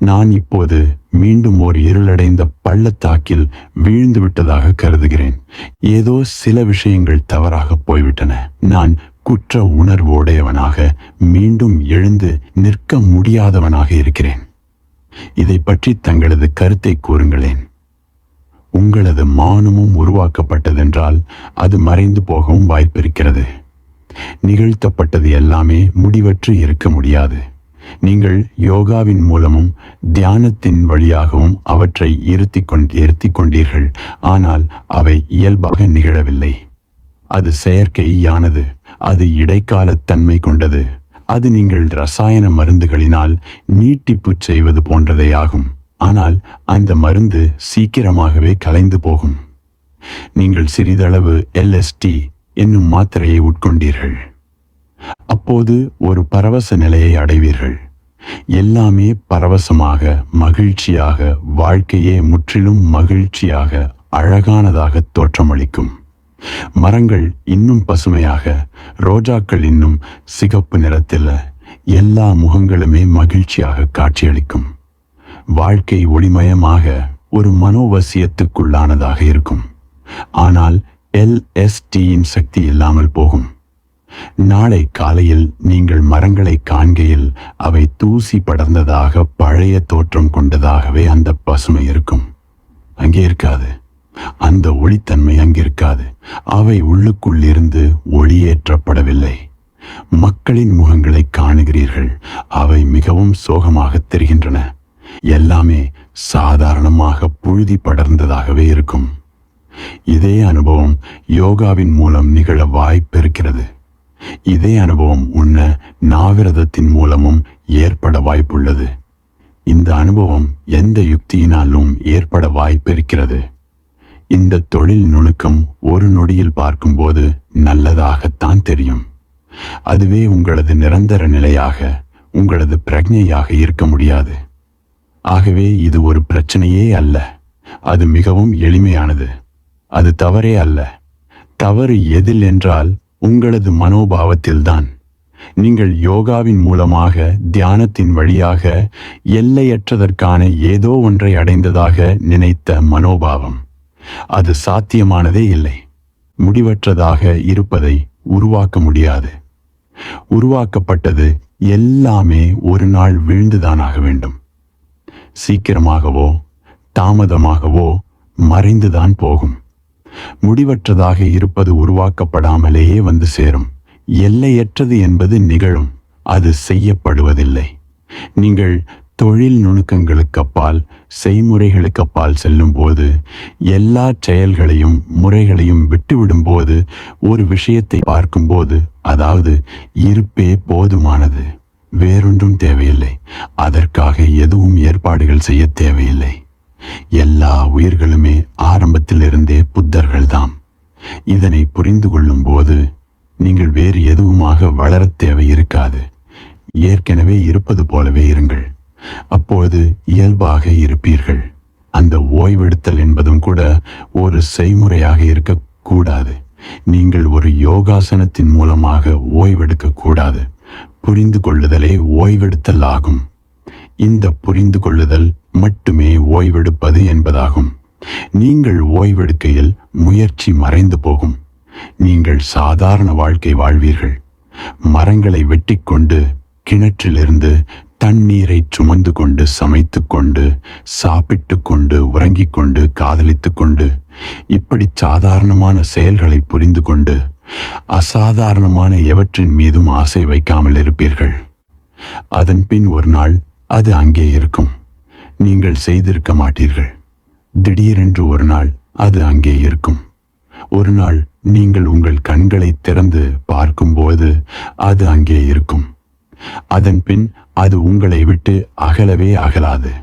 நான் இப்போது மீண்டும் ஒரு இருளடைந்த பள்ளத்தாக்கில் வீழ்ந்து விட்டதாக கருதுகிறேன். ஏதோ சில விஷயங்கள் தவறாக போய்விட்டன. நான் குற்ற உணர்வுடையவனாக மீண்டும் எழுந்து நிற்க முடியாதவனாக இருக்கிறேன். இதை பற்றி தங்களது கருத்தை கூறுங்களேன். உங்களது மானமும் உருவாக்கப்பட்டதென்றால் அது மறைந்து போகவும் வாய்ப்பிருக்கிறது. நிகழ்த்தப்பட்டது எல்லாமே முடிவற்று இருக்க முடியாது. நீங்கள் யோகாவின் மூலமும் தியானத்தின் வழியாகவும் அவற்றை இருத்தி கொண்டீர்கள். ஆனால் அவை இயல்பாக நிகழவில்லை. அது செயற்கையானது. அது இடைக்கால தன்மை கொண்டது. அது நீங்கள் ரசாயன மருந்துகளினால் நீட்டிப்பு செய்வது போன்றதே ஆகும். ஆனால் அந்த மருந்து சீக்கிரமாகவே கலைந்து போகும். நீங்கள் சிறிதளவு LSD என்னும் மாத்திரையை உட்கொண்டீர்கள். அப்போது ஒரு பரவச நிலையை அடைவீர்கள். எல்லாமே பரவசமாக, மகிழ்ச்சியாக, வாழ்க்கையே முற்றிலும் மகிழ்ச்சியாக, அழகானதாக தோற்றமளிக்கும். மரங்கள் இன்னும் பசுமையாக, ரோஜாக்கள் இன்னும் சிகப்பு நிறத்தில், எல்லா முகங்களுமே மகிழ்ச்சியாக காட்சியளிக்கும். வாழ்க்கை ஒளிமயமாக ஒரு மனோவசியத்துக்குள்ளானதாக இருக்கும். ஆனால் LSDயின் சக்தி இல்லாமல் போகும். நாளை காலையில் நீங்கள் மரங்களை காண்கையில் அவை தூசி படர்ந்ததாக, பழைய தோற்றம் கொண்டதாகவே அந்த பசுமை இருக்கும். அங்கே இருக்காது. அந்த ஒளித்தன்மை அங்கிருக்காது. அவை உள்ளுக்குள் இருந்து ஒளியேற்றப்படவில்லை. மக்களின் முகங்களை காணுகிறீர்கள். அவை மிகவும் சோகமாக தெரிகின்றன. எல்லாமே சாதாரணமாக புழுதி படர்ந்ததாகவே இருக்கும். இதே அனுபவம் யோகாவின் மூலம் நிகழ வாய்ப்பிருக்கிறது. இதே அனுபவம் உண்ண நாவிரதத்தின் மூலமும் ஏற்பட வாய்ப்புள்ளது. இந்த அனுபவம் எந்த யுக்தியினாலும் ஏற்பட வாய்ப்பிருக்கிறது. இந்த தொழில் நுணுக்கம் ஒரு நொடியில் பார்க்கும்போது நல்லதாகத்தான் தெரியும். அதுவே உங்களது நிரந்தர நிலையாக, உங்களது பிரக்ஞையாக இருக்க முடியாது. ஆகவே இது ஒரு பிரச்சனையே அல்ல. அது மிகவும் எளிமையானது. அது தவறே அல்ல. தவறு எதில் என்றால் உங்களது மனோபாவத்தில்தான். நீங்கள் யோகாவின் மூலமாக, தியானத்தின் வழியாக எல்லையற்றதற்கான ஏதோ ஒன்றை அடைந்ததாக நினைத்த மனோபாவம். அது சாத்தியமானதே இல்லை. முடிவற்றதாக இருப்பதை உருவாக்க முடியாது. உருவாக்கப்பட்டது எல்லாமே ஒரு நாள் வீழ்ந்துதானாக வேண்டும். சீக்கிரமாகவோ தாமதமாகவோ மறைந்துதான் போகும். முடிவற்றதாக இருப்பது உருவாக்கப்படாமலேயே வந்து சேரும். எல்லையற்றது என்பது நிகழும், அது செய்யப்படுவதில்லை. நீங்கள் தொழில் நுணுக்கங்களுக்கு அப்பால், செய்முறைகளுக்கு அப்பால் செல்லும் போது, எல்லா செயல்களையும் முறைகளையும் விட்டுவிடும்போது, ஒரு விஷயத்தை பார்க்கும்போது, அதாவது இருப்பே போதுமானது, வேறொன்றும் தேவையில்லை. அதற்காக எதுவும் ஏற்பாடுகள் செய்ய தேவையில்லை. எல்லா உயிர்களுமே ஆரம்பத்திலிருந்தே புத்தர்கள்தாம். இதனை புரிந்து கொள்ளும் போது நீங்கள் வேறு எதுவுமாக வளரத் தேவை இருக்காது. ஏற்கனவே இருப்பது போலவே இருங்கள். அப்போது இயல்பாக இருப்பீர்கள். அந்த ஓய்வெடுத்தல் என்பதும் கூட ஒரு செய்முறையாக இருக்கக்கூடாது. நீங்கள் ஒரு யோகாசனத்தின் மூலமாக ஓய்வெடுக்க கூடாது. புரிந்து கொள்ளுதலே ஓய்வெடுத்தல் ஆகும். இந்த புரிந்து கொள்ளுதல் மட்டுமே ஓய்வெடுப்பது என்பதாகும். நீங்கள் ஓய்வெடுக்கையில் முயற்சி மறைந்து போகும். நீங்கள் சாதாரண வாழ்க்கை வாழ்வீர்கள். மரங்களை வெட்டி கொண்டு, கிணற்றிலிருந்து தண்ணீரை சுமந்து கொண்டு, சமைத்து கொண்டு, சாப்பிட்டு கொண்டு, உறங்கிக் கொண்டு, காதலித்து கொண்டு, இப்படி சாதாரணமான செயல்களை புரிந்து கொண்டு அசாதாரணமான எவற்றின் மீதும் ஆசை வைக்காமல் இருப்பீர்கள். அதன் பின் ஒரு நாள் அது அங்கே இருக்கும். நீங்கள் செய்திருக்க மாட்டீர்கள். திடீரென்று ஒரு நாள் அது அங்கே இருக்கும். ஒரு நாள் நீங்கள் உங்கள் கண்களை திறந்து பார்க்கும்போது அது அங்கே இருக்கும். அதன் பின் அது உங்களை விட்டு அகலவே அகலாது.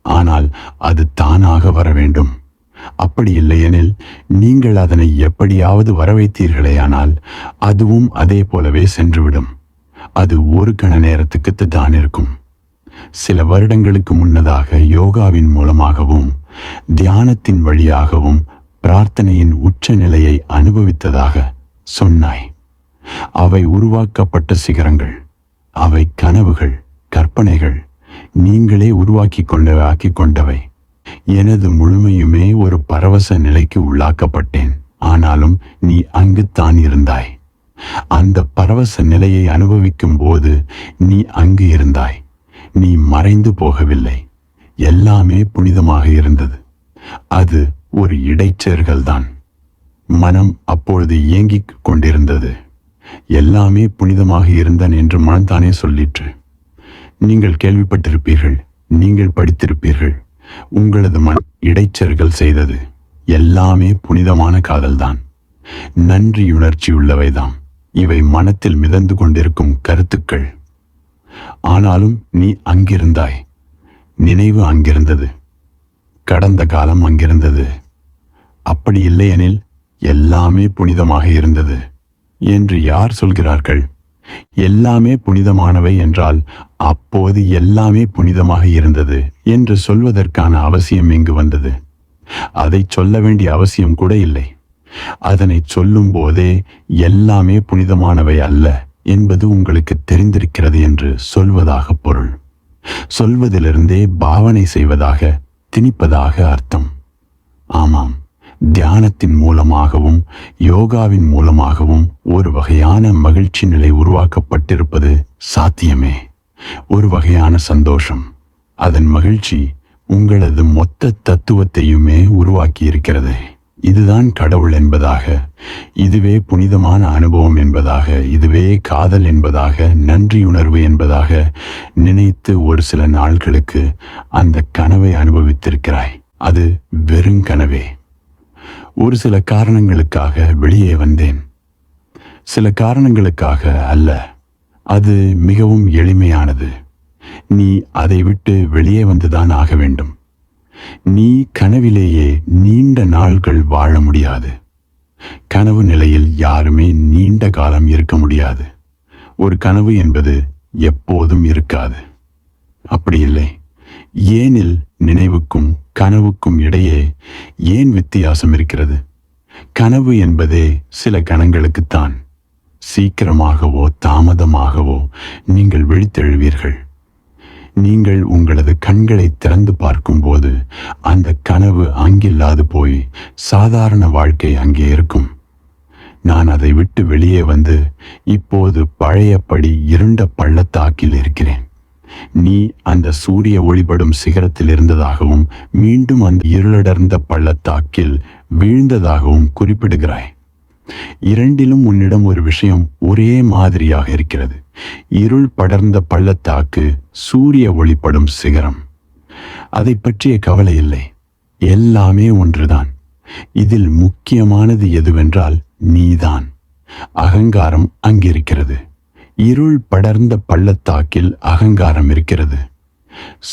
ஆனால் அது தானாக வர வேண்டும். அப்படி இல்லையெனில் நீங்கள் அதனை எப்படியாவது வரவைத்தீர்களேயானால் அதுவும் அதே போலவே சென்றுவிடும். அது ஒரு கண நேரத்துக்கு தான் இருக்கும். சில வருடங்களுக்கு முன்னதாக யோகாவின் மூலமாகவும் தியானத்தின் வழியாகவும் பிரார்த்தனையின் உச்ச நிலையை அனுபவித்ததாக சொன்னாய். அவை உருவாக்கப்பட்ட சிகரங்கள். அவை கனவுகள், கற்பனைகள், நீங்களே ஆக்கி கொண்டவை. எனது முழுமையுமே ஒரு பரவச நிலைக்கு உள்ளாக்கப்பட்டேன். ஆனாலும் நீ அங்குத்தான் இருந்தாய். அந்த பரவச நிலையை அனுபவிக்கும் போது நீ அங்கு இருந்தாய். நீ மறைந்து போகவில்லை. எல்லாமே புனிதமாக இருந்தது. அது ஒரு இடைச்செருகல்தான். மனம் அப்பொழுது இயங்கிக் கொண்டிருந்தது. எல்லாமே புனிதமாக இருந்தன் என்று மனம்தானே சொல்லிற்று. நீங்கள் கேள்விப்பட்டிருப்பீர்கள், நீங்கள் படித்திருப்பீர்கள். உங்களது மனம் இடைச்செருகல் செய்தது. எல்லாமே புனிதமான காதல்தான், நன்றியுணர்ச்சி உள்ளவைதாம். இவை மனத்தில் மிதந்து கொண்டிருக்கும் கருத்துக்கள். ஆனாலும் நீ அங்கிருந்தாய். நினைவு அங்கிருந்தது. கடந்த காலம் அங்கிருந்தது. அப்படி இல்லையெனில் எல்லாமே புனிதமாக இருந்தது என்று யார் சொல்கிறார்கள்? எல்லாமே புனிதமானவை என்றால் அப்போது எல்லாமே புனிதமாக இருந்தது என்று சொல்வதற்கான அவசியம் எங்கு வந்தது? அதை சொல்ல வேண்டிய அவசியம் கூட இல்லை. அதனை சொல்லும் போதே எல்லாமே புனிதமானவை அல்ல என்பது உங்களுக்கு தெரிந்திருக்கிறது என்று சொல்வதாக பொருள். சொல்வதிலிருந்தே பாவனை செய்வதாக, திணிப்பதாக அர்த்தம். ஆமாம், தியானத்தின் மூலமாகவும் யோகாவின் மூலமாகவும் ஒரு வகையான மகிழ்ச்சி நிலை உருவாக்கப்பட்டிருப்பது சாத்தியமே. ஒரு வகையான சந்தோஷம். அதன் மகிழ்ச்சி உங்களது மொத்த தத்துவத்தையுமே உருவாக்கி இருக்கிறது. இதுதான் கடவுள் என்பதாக, இதுவே புனிதமான அனுபவம் என்பதாக, இதுவே காதல் என்பதாக, நன்றியுணர்வு என்பதாக நினைத்து ஒரு சில நாட்களுக்கு அந்த கனவை அனுபவித்திருக்கிறாய். அது வெறும் கனவே. ஒரு சில காரணங்களுக்காக வெளியே வந்தேன். சில காரணங்களுக்காக அல்ல. அது மிகவும் எளிமையானது. நீ அதை விட்டு வெளியே வந்துதான் ஆக வேண்டும். நீ கனவிலேயே நீண்ட நாள்கள் வாழ முடியாது. கனவு நிலையில் யாருமே நீண்ட காலம் இருக்க முடியாது. ஒரு கனவு என்பது எப்போதும் இருக்காது. அப்படி இல்லை. ஏனில் நினைவுக்கும் கனவுக்கும் இடையே ஏன் வித்தியாசம் இருக்கிறது? கனவு என்பதே சில கணங்களுக்குத்தான். சீக்கிரமாகவோ தாமதமாகவோ நீங்கள் விழித்தெழுவீர்கள். நீங்கள் உங்களது கண்களை திறந்து பார்க்கும்போது அந்த கனவு அங்கில்லாது போய் சாதாரண வாழ்க்கை அங்கே இருக்கும். நான் அதை விட்டு வெளியே வந்து இப்போது பழையபடி இருண்ட பள்ளத்தாக்கில் இருக்கிறேன். நீ அந்த சூரிய ஒளிபடும் சிகரத்தில் இருந்ததாகவும் மீண்டும் அந்த இருளடர்ந்த பள்ளத்தாக்கில் வீழ்ந்ததாகவும் குறிப்பிடுகிறாய். இரண்டிலும் உன்னிடம் ஒரு விஷயம் ஒரே மாதிரியாக இருக்கிறது. இருள் படர்ந்த பள்ளத்தாக்கு, சூரிய ஒளிப்படும் சிகரம். அதை பற்றிய கவலை இல்லை. எல்லாமே ஒன்றுதான். இதில் முக்கியமானது எதுவென்றால் நீதான். அகங்காரம் அங்கிருக்கிறது. இருள் படர்ந்த பள்ளத்தாக்கில் அகங்காரம் இருக்கிறது.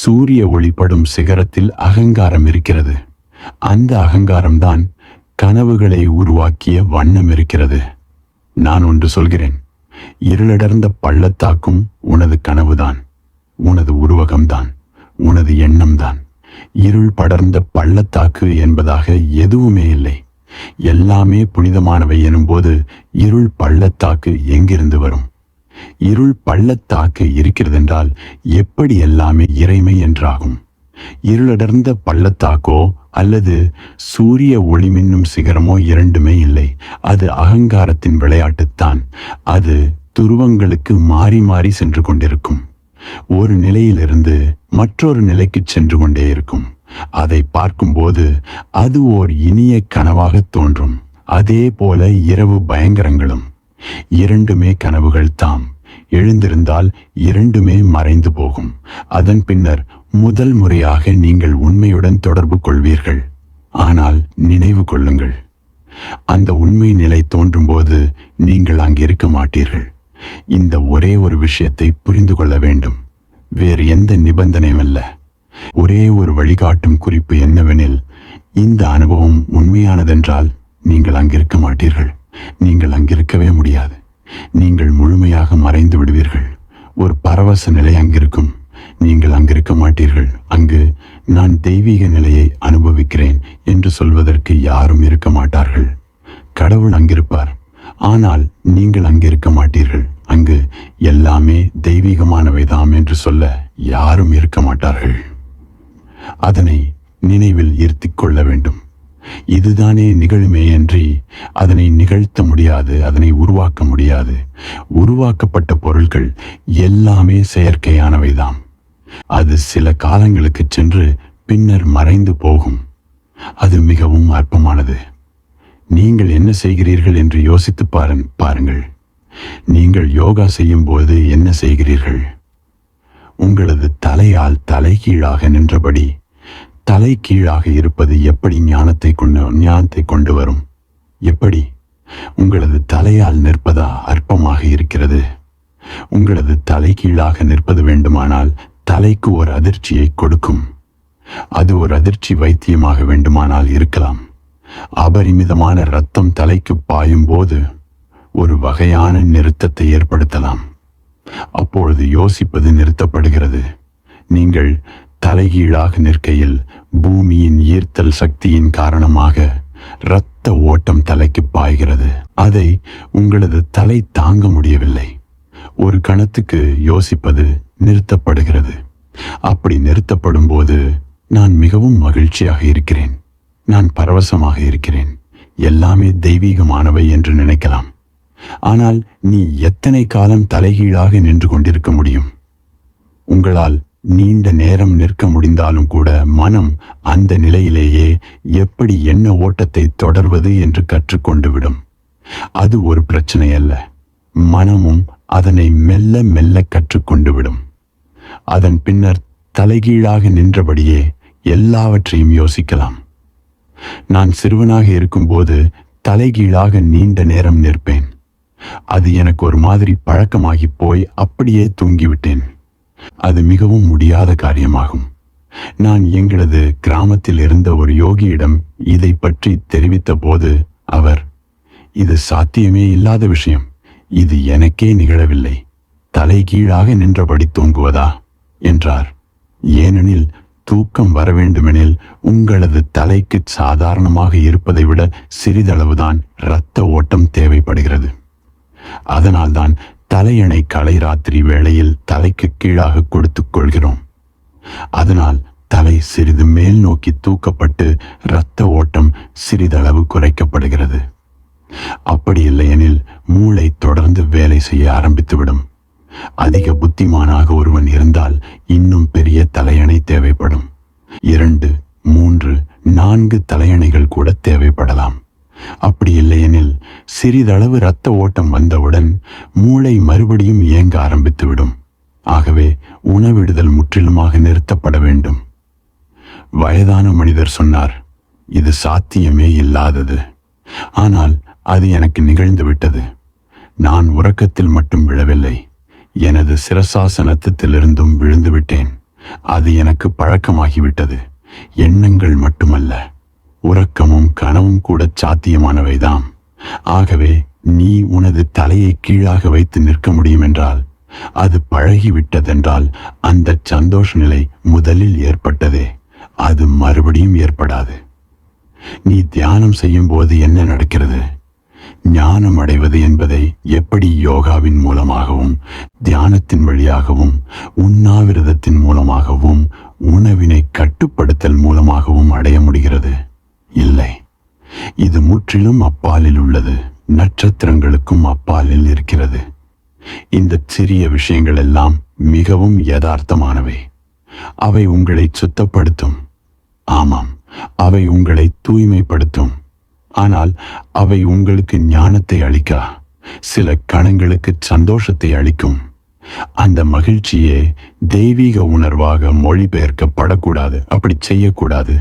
சூரிய ஒளிப்படும் சிகரத்தில் அகங்காரம் இருக்கிறது. அந்த அகங்காரம்தான் கனவுகளை உருவாக்கிய வண்ணம் இருக்கிறது. நான் ஒன்று சொல்கிறேன். இருளடர்ந்த பள்ளத்தாக்கும் உனது கனவுதான், உனது உருவகம்தான், உனது எண்ணம்தான். இருள் படர்ந்த பள்ளத்தாக்கு என்பதாக எதுவுமே இல்லை. எல்லாமே புனிதமானவை எனும்போது இருள் பள்ளத்தாக்கு எங்கிருந்து வரும்? இருள் பள்ளத்தாக்கு இருக்கிறதென்றால் எப்படி எல்லாமே இறைமை என்றாகும்? இருளடர்ந்த பள்ளத்தாக்கோ அல்லது சூரிய ஒளி மின்னும் சிகரமோ இரண்டுமே இல்லை. அது அகங்காரத்தின் விளையாட்டுத்தான். அது துருவங்களுக்கு மாறி மாறி சென்று கொண்டிருக்கும். ஒரு நிலையிலிருந்து மற்றொரு நிலைக்கு சென்று கொண்டே இருக்கும். அதை பார்க்கும்போது அது ஓர் இனிய கனவாக தோன்றும். அதே போல இரவு பயங்கரங்களும். இரண்டுமே கனவுகள் தாம். எழுந்திருந்தால் இரண்டுமே மறைந்து போகும். அதன் பின்னர் முதல் முறையாக நீங்கள் உண்மையுடன் தொடர்பு கொள்வீர்கள். ஆனால் நினைவு கொள்ளுங்கள், அந்த உண்மை நிலை தோன்றும்போது நீங்கள் அங்கிருக்க மாட்டீர்கள். இந்த ஒரே ஒரு விஷயத்தை புரிந்து கொள்ள வேண்டும். வேறு எந்த நிபந்தனையும் அல்ல. ஒரே ஒரு வழிகாட்டும் குறிப்பு என்னவெனில், இந்த அனுபவம் உண்மையானதென்றால் நீங்கள் அங்கிருக்க மாட்டீர்கள். நீங்கள் அங்கிருக்கவே முடியாது. நீங்கள் முழுமையாக மறைந்து விடுவீர்கள். ஒரு பரவச நிலை அங்கிருக்கும். நீங்கள் அங்கிருக்க மாட்டீர்கள். அங்கு நான் தெய்வீக நிலையை அனுபவிக்கிறேன் என்று சொல்வதற்கு யாரும் இருக்க மாட்டார்கள். கடவுள் அங்கிருப்பார், ஆனால் நீங்கள் அங்கிருக்க மாட்டீர்கள். அங்கு எல்லாமே தெய்வீகமானவைதாம் என்று சொல்ல யாரும் இருக்க மாட்டார்கள். அதனை நினைவில் இருத்திக் கொள்ள வேண்டும். இதுதானே நிகழுமே அன்றி அதனை நிகழ்த்த முடியாது, அதனை உருவாக்க முடியாது. உருவாக்கப்பட்ட பொருட்கள் எல்லாமே செயற்கையானவைதாம். அது சில காலங்களுக்கு சென்று பின்னர் மறைந்து போகும். அது மிகவும் அற்பமானது. நீங்கள் என்ன செய்கிறீர்கள் என்று யோசித்து பாருங்கள். நீங்கள் யோகா செய்யும் போது என்ன செய்கிறீர்கள்? உங்களது தலையால் தலைகீழாக நின்றபடி. தலை கீழாக இருப்பது எப்படி ஞானத்தை கொண்டு வரும்? எப்படி? உங்களது தலையால் நிற்பதா அற்பமாக இருக்கிறது? உங்களது தலை கீழாக நிற்பது வேண்டுமானால் தலைக்கு ஒரு அதிர்ச்சியை கொடுக்கும். அது ஒரு அதிர்ச்சி வைத்தியமாக வேண்டுமானால் இருக்கலாம். அபரிமிதமான இரத்தம் தலைக்கு பாயும் போது ஒரு வகையான நிறுத்தத்தை ஏற்படுத்தலாம். அப்பொழுது யோசிப்பது நிறுத்தப்படுகிறது. நீங்கள் தலைகீழாக நிற்கையில் பூமியின் ஈர்த்தல் சக்தியின் காரணமாக இரத்த ஓட்டம் தலைக்கு பாய்கிறது. அதை உங்களது தலை தாங்க முடியவில்லை. ஒரு கணத்துக்கு யோசிப்பது நிறுத்தப்படுகிறது. அப்படி நிறுத்தப்படும் போது நான் மிகவும் மகிழ்ச்சியாக இருக்கிறேன், நான் பரவசமாக இருக்கிறேன், எல்லாமே தெய்வீகமானவை என்று நினைக்கலாம். ஆனால் நீ எத்தனை காலம் தலைகீழாக நின்று கொண்டிருக்க முடியும்? உங்களால் நீண்ட நேரம் நிற்க முடிந்தாலும் கூட மனம் அந்த நிலையிலேயே எப்படி எண்ண ஓட்டத்தை தொடர்வது என்று கற்றுக்கொண்டு விடும். அது ஒரு பிரச்சனை அல்ல. மனமும் அதனை மெல்ல மெல்ல கற்றுக்கொண்டு விடும். அதன் பின்னர் தலைகீழாக நின்றபடியே எல்லாவற்றையும் யோசிக்கலாம். நான் சிறுவனாக இருக்கும்போது தலைகீழாக நீண்ட நேரம் நிற்பேன். அது எனக்கு ஒரு மாதிரி பழக்கமாகி போய் அப்படியே தூங்கிவிட்டேன். அது மிகவும் முடியாத காரியமாகும். நான் எங்களது கிராமத்தில் இருந்த ஒரு யோகியிடம் இதை பற்றி தெரிவித்த போது அவர், இது சாத்தியமே இல்லாத விஷயம், இது எனக்கே நிகழவில்லை, தலை கீழாக நின்றபடி தூங்குவதா என்றார். ஏனெனில் தூக்கம் வர வேண்டுமெனில் உங்களது தலைக்கு சாதாரணமாக இருப்பதை விட சிறிதளவுதான் இரத்த ஓட்டம் தேவைப்படுகிறது. அதனால்தான் தலையணை கலை ராத்திரி வேளையில் தலைக்கு கீழாக கொடுத்துக் கொள்கிறோம். அதனால் தலை சிறிது மேல் நோக்கி தூக்கப்பட்டு இரத்த ஓட்டம் சிறிதளவு குறைக்கப்படுகிறது. அப்படி இல்லையெனில் மூளை தொடர்ந்து வேலை செய்ய ஆரம்பித்துவிடும். அதிக புத்திமானாக ஒருவன் இருந்தால் இன்னும் பெரிய தலையணை தேவைப்படும். 2, 3, 4 தலையணைகள் கூட தேவைப்படலாம். அப்படி இல்லையெனில் சிறிதளவு இரத்த ஓட்டம் வந்தவுடன் மூளை மறுபடியும் இயங்க ஆரம்பித்துவிடும். ஆகவே உணவிடுதல் முற்றிலுமாக நிறுத்தப்பட வேண்டும். வயதான மனிதர் சொன்னார், இது சாத்தியமே இல்லாதது. ஆனால் அது எனக்கு நிகழ்ந்து விட்டது. நான் உறக்கத்தில் மட்டும் விழவில்லை, எனது சிரசாசனத்திலிருந்தும் விழுந்து விட்டேன். அது எனக்கு பழக்கமாகிவிட்டது. எண்ணங்கள் மட்டுமல்ல, உறக்கமும் கனவும் கூட சாத்தியமானவைதாம். ஆகவே நீ உனது தலையை கீழாக வைத்து நிற்க முடியும் என்றால், அது பழகிவிட்டதென்றால், அந்த சந்தோஷ நிலை முதலில் ஏற்பட்டதே அது மறுபடியும் ஏற்படாது. நீ தியானம் செய்யும் போது என்ன நடக்கிறது? ஞானம் அடைவது என்பதை எப்படி யோகாவின் மூலமாகவும் தியானத்தின் வழியாகவும் உண்ணாவிரதத்தின் மூலமாகவும் உணவினை கட்டுப்படுத்தல் மூலமாகவும் அடைய முடிகிறது? இல்லை, இது முற்றிலும் அப்பாலில் உள்ளது. நட்சத்திரங்களுக்கும் அப்பாலில் இருக்கிறது. இந்த சிறிய விஷயங்கள் எல்லாம் மிகவும் யதார்த்தமானவை. அவை உங்களை சுத்தப்படுத்தும். ஆமாம், அவை உங்களை தூய்மைப்படுத்தும். ஆனால் அவை உங்களுக்கு ஞானத்தை அளிக்கா. சில கணங்களுக்கு சந்தோஷத்தை அளிக்கும். அந்த மகிழ்ச்சியே தெய்வீக உணர்வாக மொழிபெயர்க்கப்படக்கூடாது. அப்படி செய்யக்கூடாது.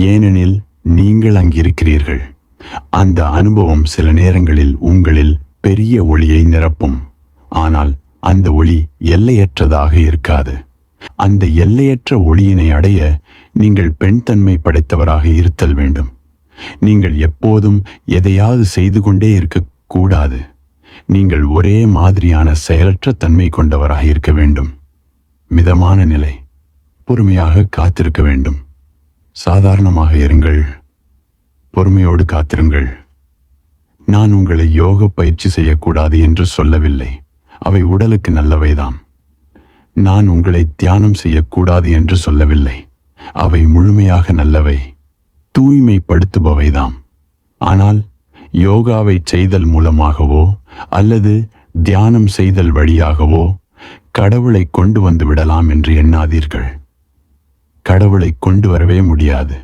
ஏனெனில் நீங்கள் அங்கிருக்கிறீர்கள். அந்த அனுபவம் சில நேரங்களில் உங்களில் பெரிய ஒளியை நிரப்பும். ஆனால் அந்த ஒளி எல்லையற்றதாக இருக்காது. அந்த எல்லையற்ற ஒளியினை அடைய நீங்கள் பெண் தன்மை படைத்தவராக இருத்தல் வேண்டும். நீங்கள் எப்போதும் எதையாவது செய்து கொண்டே இருக்கக்கூடாது. நீங்கள் ஒரே மாதிரியான செயலற்ற தன்மை கொண்டவராக இருக்க வேண்டும். மிதமான நிலை. பொறுமையாக காத்திருக்க வேண்டும். சாதாரணமாக இருங்கள். பொறுமையோடு காத்திருங்கள். நான் உங்களை யோக பயிற்சி செய்யக்கூடாது என்று சொல்லவில்லை. அவை உடலுக்கு நல்லவைதான். நான் உங்களை தியானம் செய்யக்கூடாது என்று சொல்லவில்லை. அவை முழுமையாக நல்லவை, தூய்மைப்படுத்துபவைதாம். ஆனால் யோகாவை செய்தல் மூலமாகவோ அல்லது தியானம் செய்தல் வழியாகவோ கடவுளை கொண்டு வந்து விடலாம் என்று எண்ணாதீர்கள். கடவுளை கொண்டு வரவே முடியாது.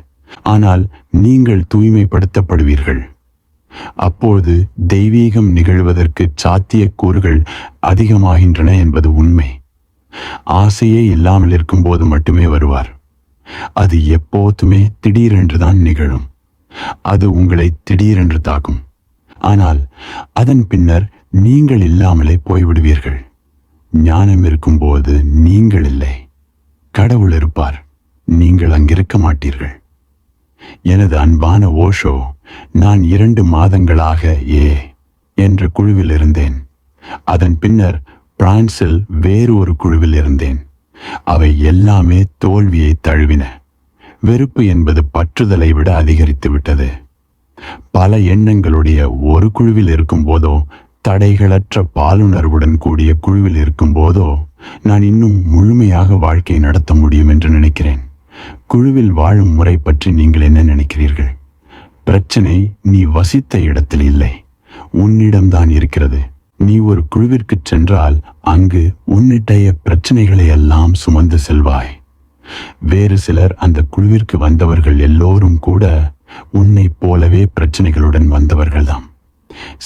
ஆனால் நீங்கள் தூய்மைப்படுத்தப்படுவீர்கள். அப்போது தெய்வீகம் நிகழ்வதற்கு சாத்தியக்கூறுகள் அதிகமாகின்றன என்பது உண்மை. ஆசையே இல்லாமல் இருக்கும்போது மட்டுமே வருவார். அது எப்போதுமே திடீரென்றுதான் நிகழும். அது உங்களை திடீரென்று தாக்கும். ஆனால் அதன் பின்னர் நீங்கள் இல்லாமலே போய்விடுவீர்கள். ஞானம் இருக்கும்போது நீங்கள் இல்லை, கடவுள் இருப்பார். நீங்கள் அங்கிருக்க மாட்டீர்கள். எனது அன்பான ஓஷோ, நான் 2 மாதங்களாக என்ற குழுவில் இருந்தேன். அதன் பின்னர் பிரான்சில் வேறு ஒரு குழுவில் இருந்தேன். அவை எல்லாமே தோல்வியை தழுவின. வெறுப்பு என்பது பற்றுதலை விட அதிகரித்து விட்டது. பல எண்ணங்களுடைய ஒரு குழுவில் இருக்கும் போதோ, தடைகளற்ற பாலுணர்வுடன் கூடிய குழுவில் இருக்கும் போதோ நான் இன்னும் முழுமையாக வாழ்க்கை நடத்த முடியும் என்று நினைக்கிறேன். குழுவில் வாழும் முறை பற்றி நீங்கள் என்ன நினைக்கிறீர்கள்? பிரச்சனை நீ வசித்த இடத்தில் இல்லை, உன்னிடம்தான் இருக்கிறது. நீ ஒரு குழுவிற்கு சென்றால் அங்கு உன்னிடைய பிரச்சனைகளை எல்லாம் சுமந்து செல்வாய். வேறு சிலர் அந்த குழுவிற்கு வந்தவர்கள் எல்லோரும் கூட உன்னை போலவே பிரச்சனைகளுடன் வந்தவர்கள்தான்.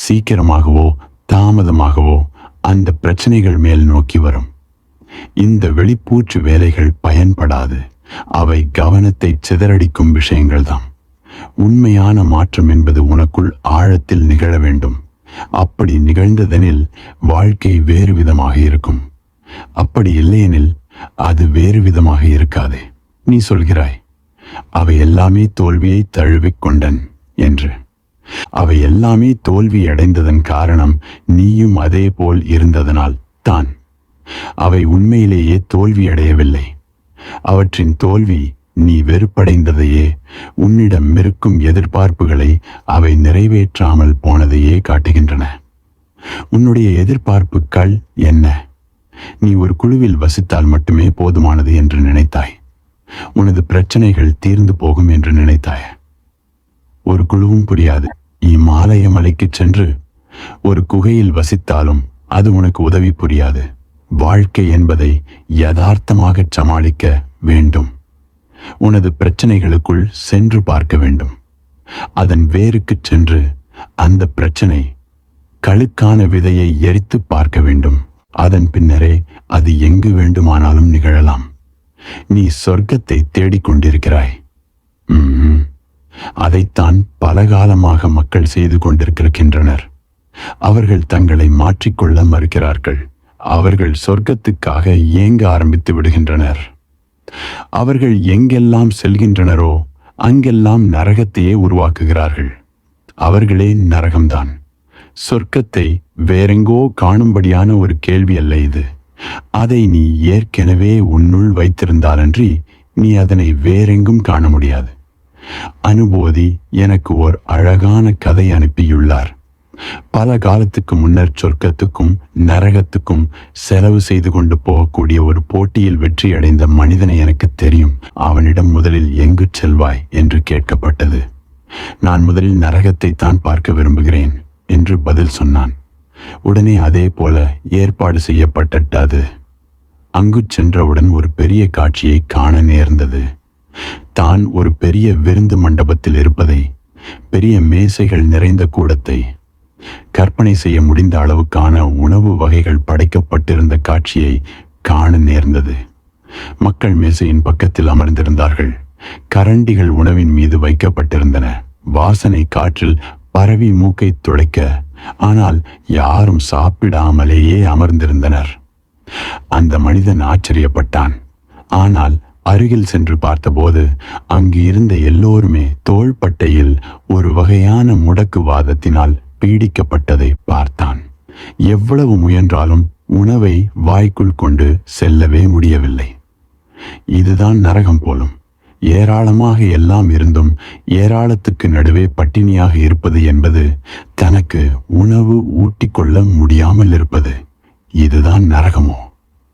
சீக்கிரமாகவோ தாமதமாகவோ அந்த பிரச்சனைகள் மேல் நோக்கி வரும். இந்த வெளிப்பூச்சு வேலைகள் பயன்படாது. அவை கவனத்தை சிதறடிக்கும் விஷயங்கள்தான். உண்மையான மாற்றம் என்பது உனக்குள் ஆழத்தில் நிகழ வேண்டும். அப்படி நிகழ்ந்ததெனில் வாழ்க்கை வேறு விதமாக இருக்கும். அப்படி இல்லையெனில் அது வேறு விதமாக இருக்காதே. நீ சொல்கிறாய், அவை எல்லாமே தோல்வியை தழுவிக் கொண்டன் என்று. அவை எல்லாமே தோல்வி அடைந்ததன் காரணம் நீயும் அதே போல் இருந்ததனால் தான். அவை உண்மையிலேயே தோல்வி அடையவில்லை. அவற்றின் தோல்வி நீ வெறுப்படைந்ததையே, உன்னிடம் இருக்கும் எதிர்பார்ப்புகளை அவை நிறைவேற்றாமல் போனதையே காட்டுகின்றன. உன்னுடைய எதிர்பார்ப்புகள் என்ன? நீ ஒரு குழுவில் வசித்தால் மட்டுமே போதுமானது என்று நினைத்தாய். உனது பிரச்சனைகள் தீர்ந்து போகும் என்று நினைத்தாய். ஒரு குழுவும் புரியாது. இமாலய மலைக்கு சென்று ஒரு குகையில் வசித்தாலும் அது உனக்கு உதவி புரியாது. வாழ்க்கை என்பதை யதார்த்தமாக சமாளிக்க வேண்டும். உனது பிரச்சனைகளுக்குள் சென்று பார்க்க வேண்டும். அதன் வேருக்கு சென்று அந்த பிரச்சனை கழுக்கான விதையை எரித்து பார்க்க வேண்டும். அதன் பின்னரே அது எங்கு வேண்டுமானாலும் நிகழலாம். நீ சொர்க்கத்தை தேடிக்கொண்டிருக்கிறாய். அதைத்தான் பலகாலமாக மக்கள் செய்து கொண்டிருக்கின்றனர். அவர்கள் தங்களை மாற்றிக்கொள்ள மறுக்கிறார்கள். அவர்கள் சொர்க்கத்துக்காக ஏங்க ஆரம்பித்து விடுகின்றனர். அவர்கள் எங்கெல்லாம் செல்கின்றனரோ அங்கெல்லாம் நரகத்தையே உருவாக்குகிறார்கள். அவர்களே நரகம்தான். சொர்க்கத்தை வேறெங்கோ காணும்படியான ஒரு கேள்வி அல்ல இது. அதை நீ ஏற்கனவே உன்னுள் வைத்திருந்தாலன்றி நீ அதனை வேறெங்கும் காண முடியாது. அனுபூதி எனக்கு ஓர் அழகான கதை அனுப்பியுள்ளார். பல காலத்துக்கு முன்னர் சொர்க்கத்துக்கும் நரகத்துக்கும் செலவு செய்து கொண்டு போகக்கூடிய ஒரு போட்டியில் வெற்றி அடைந்த மனிதனை எனக்கு தெரியும். அவனிடம் முதலில் எங்கு செல்வாய் என்று கேட்கப்பட்டது. நான் முதலில் நரகத்தை தான் பார்க்க விரும்புகிறேன் என்று பதில் சொன்னான். உடனே அதே போல ஏற்பாடு செய்யப்பட்டது. அங்கு சென்றவுடன் ஒரு பெரிய காட்சியை காண நேர்ந்தது. தான் ஒரு பெரிய விருந்து மண்டபத்தில் இருப்பதை, பெரிய மேசைகள் நிறைந்த கூடத்தை, கற்பனை செய்ய முடிந்த அளவுக்கான உணவு வகைகள் படைக்கப்பட்டிருந்த காட்சியை காண நேர்ந்தது. மக்கள் மேசையின் பக்கத்தில் அமர்ந்திருந்தார்கள். கரண்டிகள் உணவின் மீது வைக்கப்பட்டிருந்தன. வாசனை காற்றில் பரவி மூக்கை துடைக்க, ஆனால் யாரும் சாப்பிடாமலேயே அமர்ந்திருந்தனர். அந்த மனிதன் ஆச்சரியப்பட்டான். ஆனால் அருகில் சென்று பார்த்தபோது அங்கு இருந்த எல்லோருமே தோள்பட்டையில் ஒரு வகையான முடக்குவாதத்தினால் பீடிக்கப்பட்டதை பார்த்தான். எவ்வளவு முயன்றாலும் உணவை வாய்க்குள் கொண்டு செல்லவே முடியவில்லை. இதுதான் நரகம் போலும். ஏராளமாக எல்லாம் இருந்தும் ஏராளத்துக்கு நடுவே பட்டினியாக இருப்பது என்பது தனக்கு உணவு ஊட்டிக்கொள்ள முடியாமல் இருப்பது. இதுதான் நரகமோ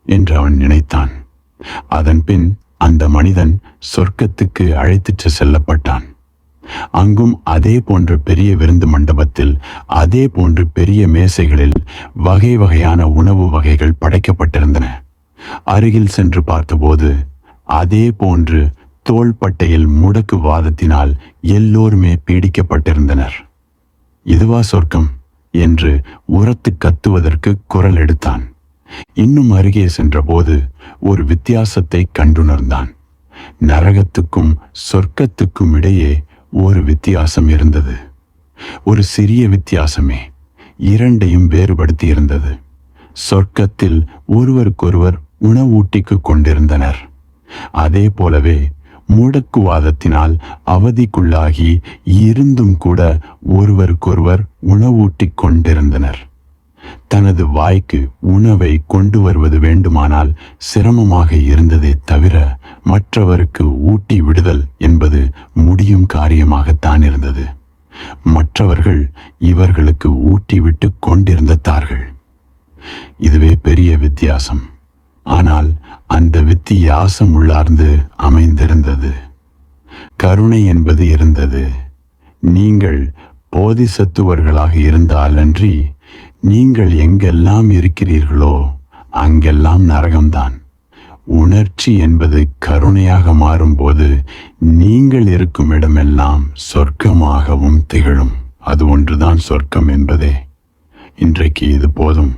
என்று அவன் நினைத்தான். அதன் பின் அந்த மனிதன் சொர்க்கத்துக்கு அழைத்துச் செல்லப்பட்டான். அங்கும் அதே போன்ற பெரிய விருந்து மண்டபத்தில் அதே போன்று பெரிய மேசைகளில் வகை வகையான உணவு வகைகள் படைக்கப்பட்டிருந்தன. அருகில் சென்று பார்த்தபோது அதே போன்று தோள்பட்டையில் முடக்குவாதத்தினால் எல்லோருமே பீடிக்கப்பட்டிருந்தனர். இதுவா சொர்க்கம் என்று உரத்து கத்துவதற்கு குரல் எடுத்தான். இன்னும் அருகே சென்றபோது ஒரு வித்தியாசத்தை கண்டுணர்ந்தான். நரகத்துக்கும் சொர்க்கத்துக்கும் இடையே ஒரு வித்தியாசம் இருந்தது. ஒரு சிறிய வித்தியாசமே இரண்டையும் வேறுபடுத்தி இருந்தது. சொர்க்கத்தில் ஒருவருக்கொருவர் உணவூட்டிக்கு கொண்டிருந்தனர். அதே போலவே முடக்குவாதத்தினால் அவதிக்குள்ளாகி இருந்தும் கூட ஒருவருக்கொருவர் உணவூட்டிக் கொண்டிருந்தனர். தனது வாய்க்கு உணவை கொண்டு வருவது வேண்டுமானால் சிரமமாக இருந்ததே தவிர மற்றவருக்கு ஊட்டி விடுதல் என்பது முடியும் காரியமாகத்தான் இருந்தது. மற்றவர்கள் இவர்களுக்கு ஊட்டிவிட்டு கொண்டிருந்தார்கள். இதுவே பெரிய வித்தியாசம். ஆனால் அந்த வித்தியாசம் உள்ளார்ந்து அமைந்திருந்தது. கருணை என்பது இருந்தது. நீங்கள் போதிசத்துவர்களாக இருந்தாலன்றி நீங்கள் எங்கெல்லாம் இருக்கிறீர்களோ அங்கெல்லாம் நரகம்தான். உணர்ச்சி என்பது கருணையாக மாறும்போது நீங்கள் இருக்கும் இடமெல்லாம் சொர்க்கமாகவும் திகழும். அது ஒன்றுதான் சொர்க்கம் என்பதே. இன்றைக்கு இது போதும்.